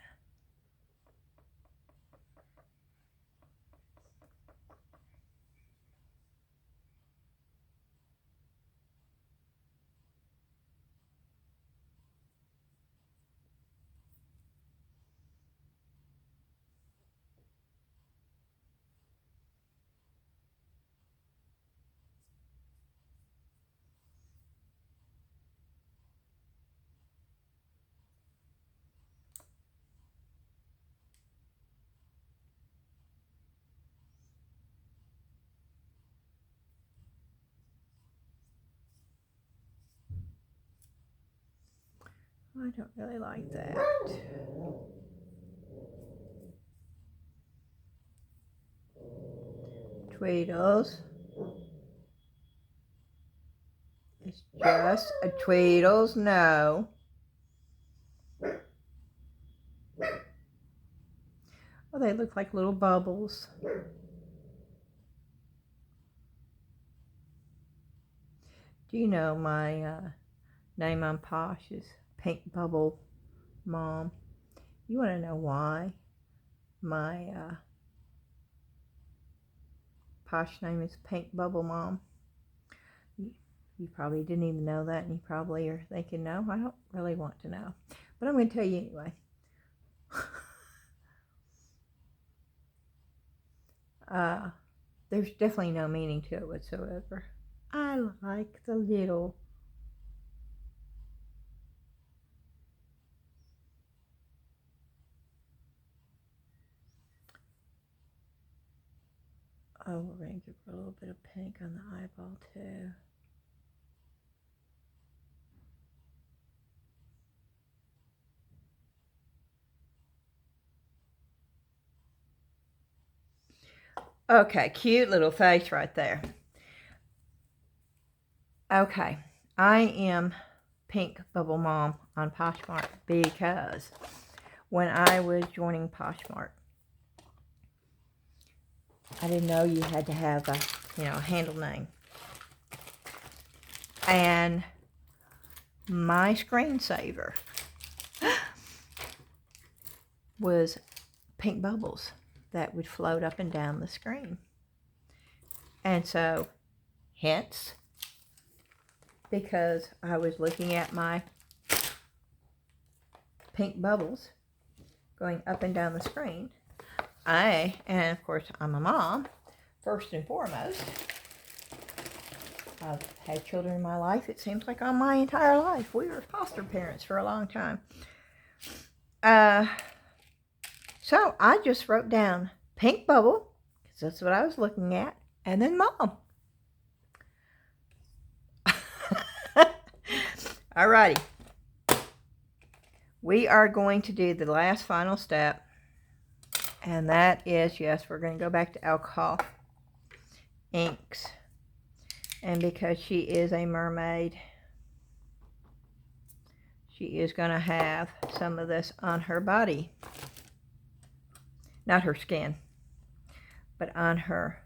I don't really like that. Tweedles. It's just a Tweedles, no. Oh, they look like little bubbles. Do you know my name on Posh is Pink Bubble Mom? You want to know why my Posh name is Pink Bubble Mom? You probably didn't even know that, and you probably are thinking, no, I don't really want to know. But I'm going to tell you anyway. There's definitely no meaning to it whatsoever. I like the little oh, we're going to give her a little bit of pink on the eyeball too. Okay, cute little face right there. Okay, I am Pink Bubble Mom on Poshmark because when I was joining Poshmark, I didn't know you had to have a handle name. And my screensaver was pink bubbles that would float up and down the screen. And so, hence, because I was looking at my pink bubbles going up and down the screen, and of course I'm a mom, first and foremost. I've had children in my life, it seems like all my entire life. We were foster parents for a long time. So I just wrote down pink bubble, because that's what I was looking at, and then mom. Alrighty. We are going to do the last final step, and that is, yes, we're going to go back to alcohol inks. And because she is a mermaid, she is going to have some of this on her body. Not her skin, but on her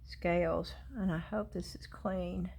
scales. And I hope this is clean.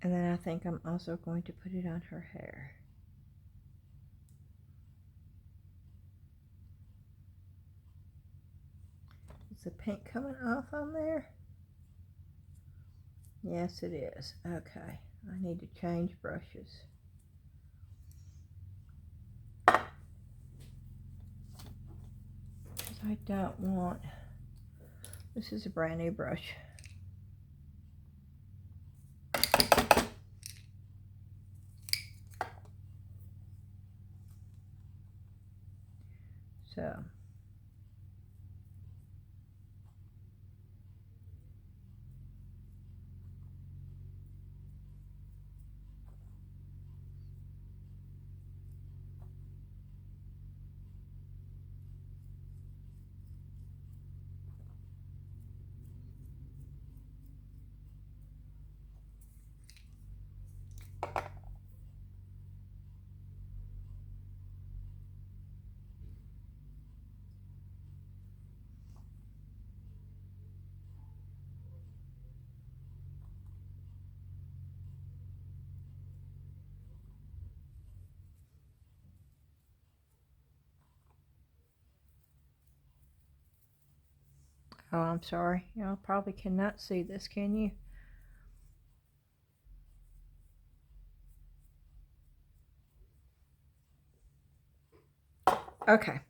And then I think I'm also going to put it on her hair. Is the pink coming off on there? Yes, it is. Okay, I need to change brushes. Because I don't want, this is a brand new brush. So, Oh, I'm sorry. Y'all probably cannot see this, can you? Okay.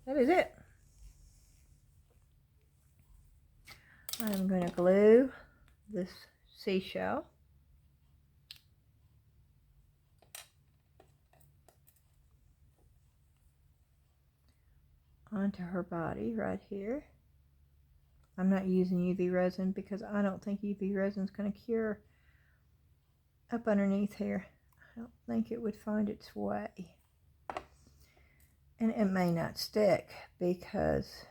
That is it. I'm going to glue this seashell onto her body right here. I'm not using UV resin because I don't think UV resin is going to cure up underneath here. I don't think it would find its way. And it may not stick because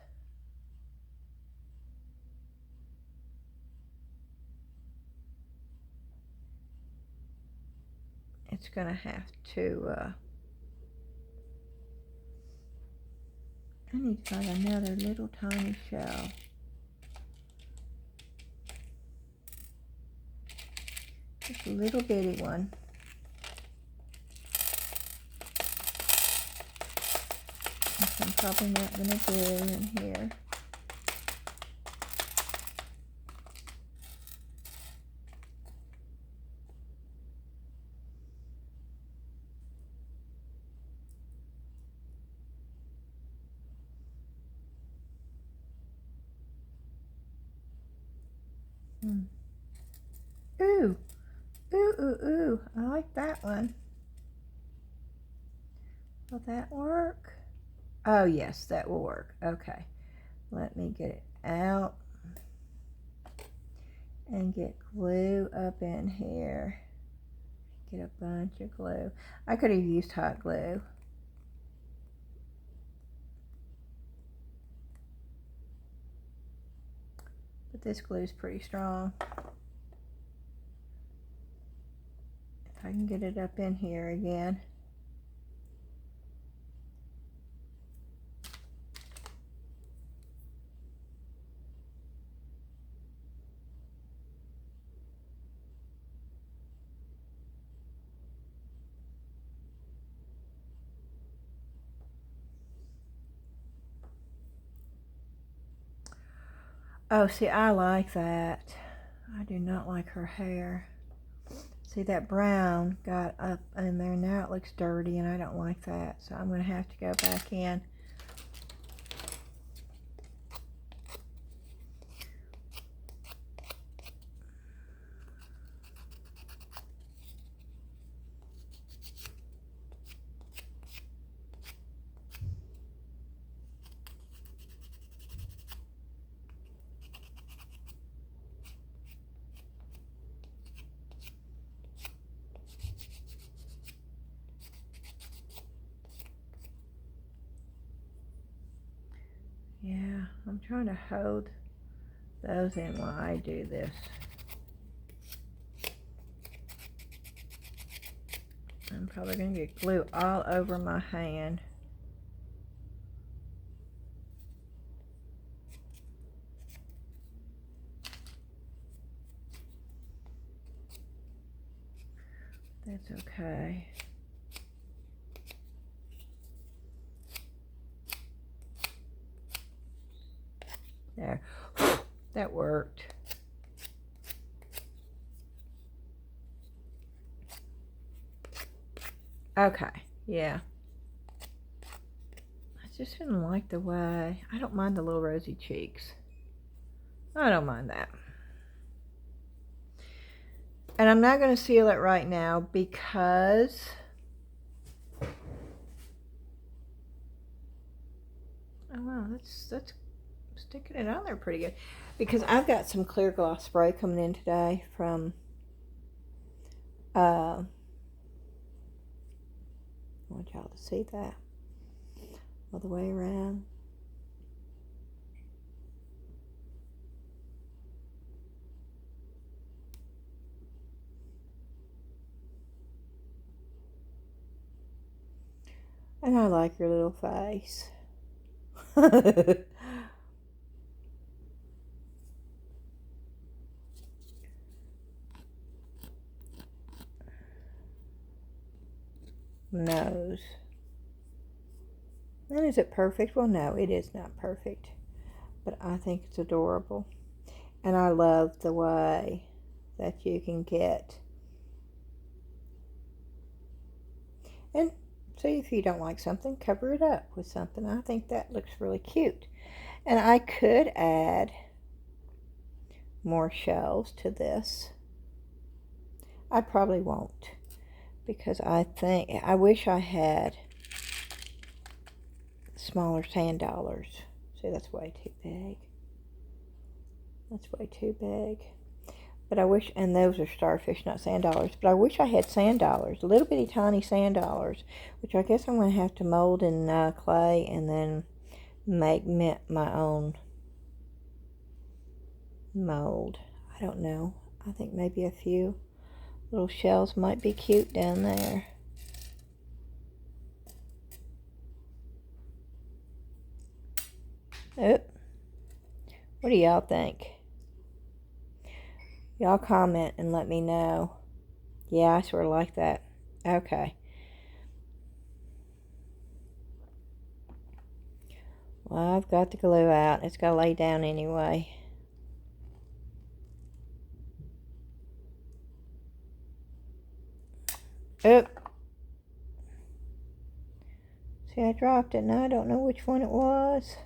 it's going to have to, I need to find another little tiny shell. Just a little bitty one. Which I'm probably not going to do in here. Ooh, ooh, ooh, ooh. I like that one. Will that work? Oh, yes, that will work. Okay. Let me get it out and get glue up in here. Get a bunch of glue. I could have used hot glue. But this glue is pretty strong. If I can get it up in here again. Oh, see, I like that. I do not like her hair. See, that brown got up in there. Now it looks dirty, and I don't like that. So I'm going to have to go back in. Yeah, I'm trying to hold those in while I do this. I'm probably going to get glue all over my hand. That's okay. There. That worked. Okay, yeah. I just didn't like the way. I don't mind the little rosy cheeks. I don't mind that. And I'm not going to seal it right now because oh wow, that's sticking it on there pretty good. Because I've got some clear gloss spray coming in today from I want y'all to see that all the way around. And I like your little face. Nose. And is it perfect? Well, no, it is not perfect. But I think it's adorable. And I love the way that you can get. And so if you don't like something, cover it up with something. I think that looks really cute. And I could add more shells to this. I probably won't, because I wish I had smaller sand dollars. See, that's way too big. That's way too big. But I wish, and those are starfish, not sand dollars, but I wish I had sand dollars, little bitty tiny sand dollars, which I guess I'm going to have to mold in clay and then make my own mold. I don't know. I think maybe a few little shells might be cute down there. Oop. What do y'all think? Y'all comment and let me know. Yeah, I sort of like that. Okay. Well, I've got the glue out. It's got to lay down anyway. Oop. See, I dropped it. Now I don't know which one it was.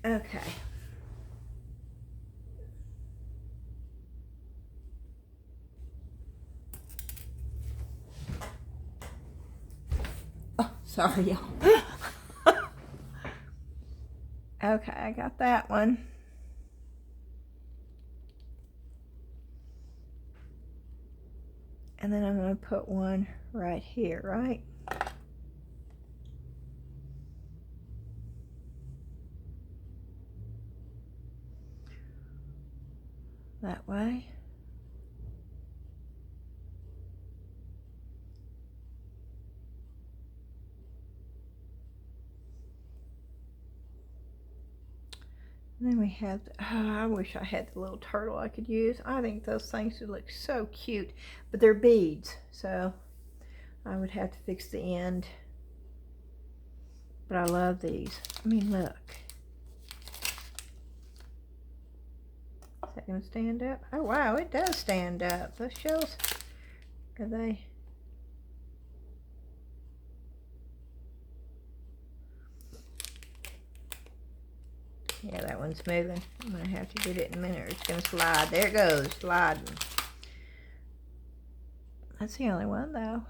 Okay. Oh, sorry, y'all. Okay, I got that one. And then I'm going to put one right here, right? That way. And then we have, I wish I had the little turtle I could use. I think those things would look so cute, but they're beads, so I would have to fix the end. But I love these. I mean, look. Is that going to stand up? Oh, wow, it does stand up. Those shells, are they? Yeah, that one's moving. I'm going to have to get it in a minute or it's going to slide. There it goes, sliding. That's the only one, though.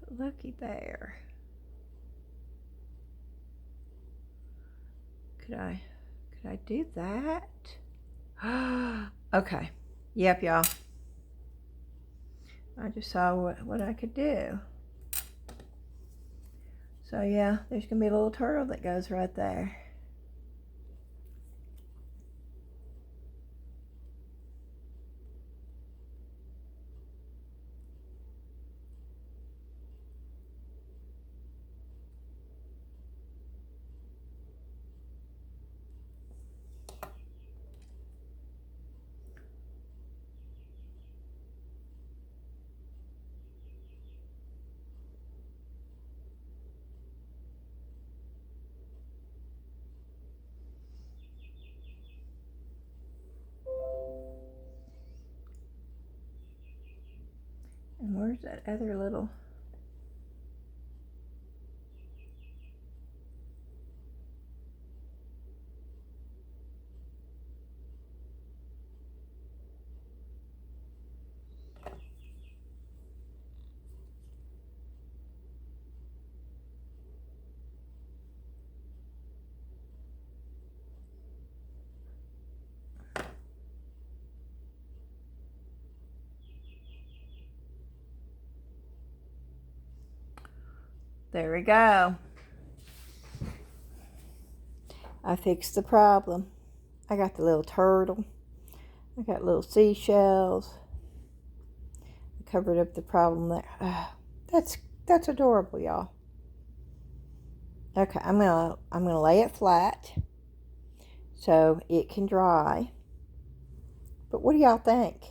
But looky there. Could I do that? Okay. Yep, y'all. I just saw what I could do. So yeah, there's going to be a little turtle that goes right there. And where's that other little? There we go. I fixed the problem. I got the little turtle. I got little seashells. I covered up the problem there. That's adorable, y'all. Okay, I'm gonna lay it flat. so it can dry. But what do y'all think?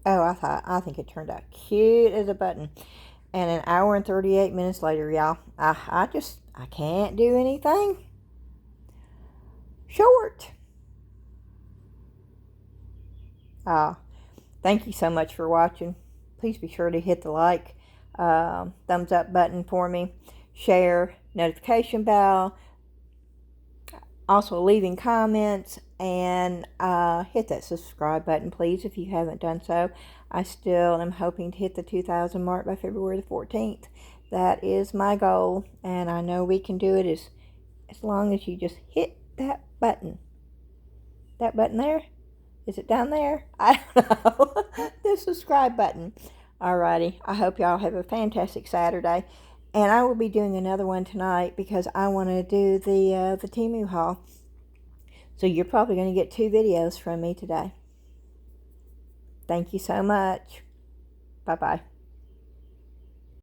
Oh, I think it turned out cute as a button. And an hour and 38 minutes later, y'all, I can't do anything short. Thank you so much for watching. Please be sure to hit the like, thumbs up button for me, share, notification bell, also leaving comments, and hit that subscribe button, please, if you haven't done so. I still am hoping to hit the 2,000 mark by February the 14th. That is my goal, and I know we can do it as long as you just hit that button. That button there? Is it down there? I don't know. The subscribe button. Alrighty. I hope y'all have a fantastic Saturday. And I will be doing another one tonight because I want to do the Temu haul. So you're probably going to get 2 videos from me today. Thank you so much. Bye-bye.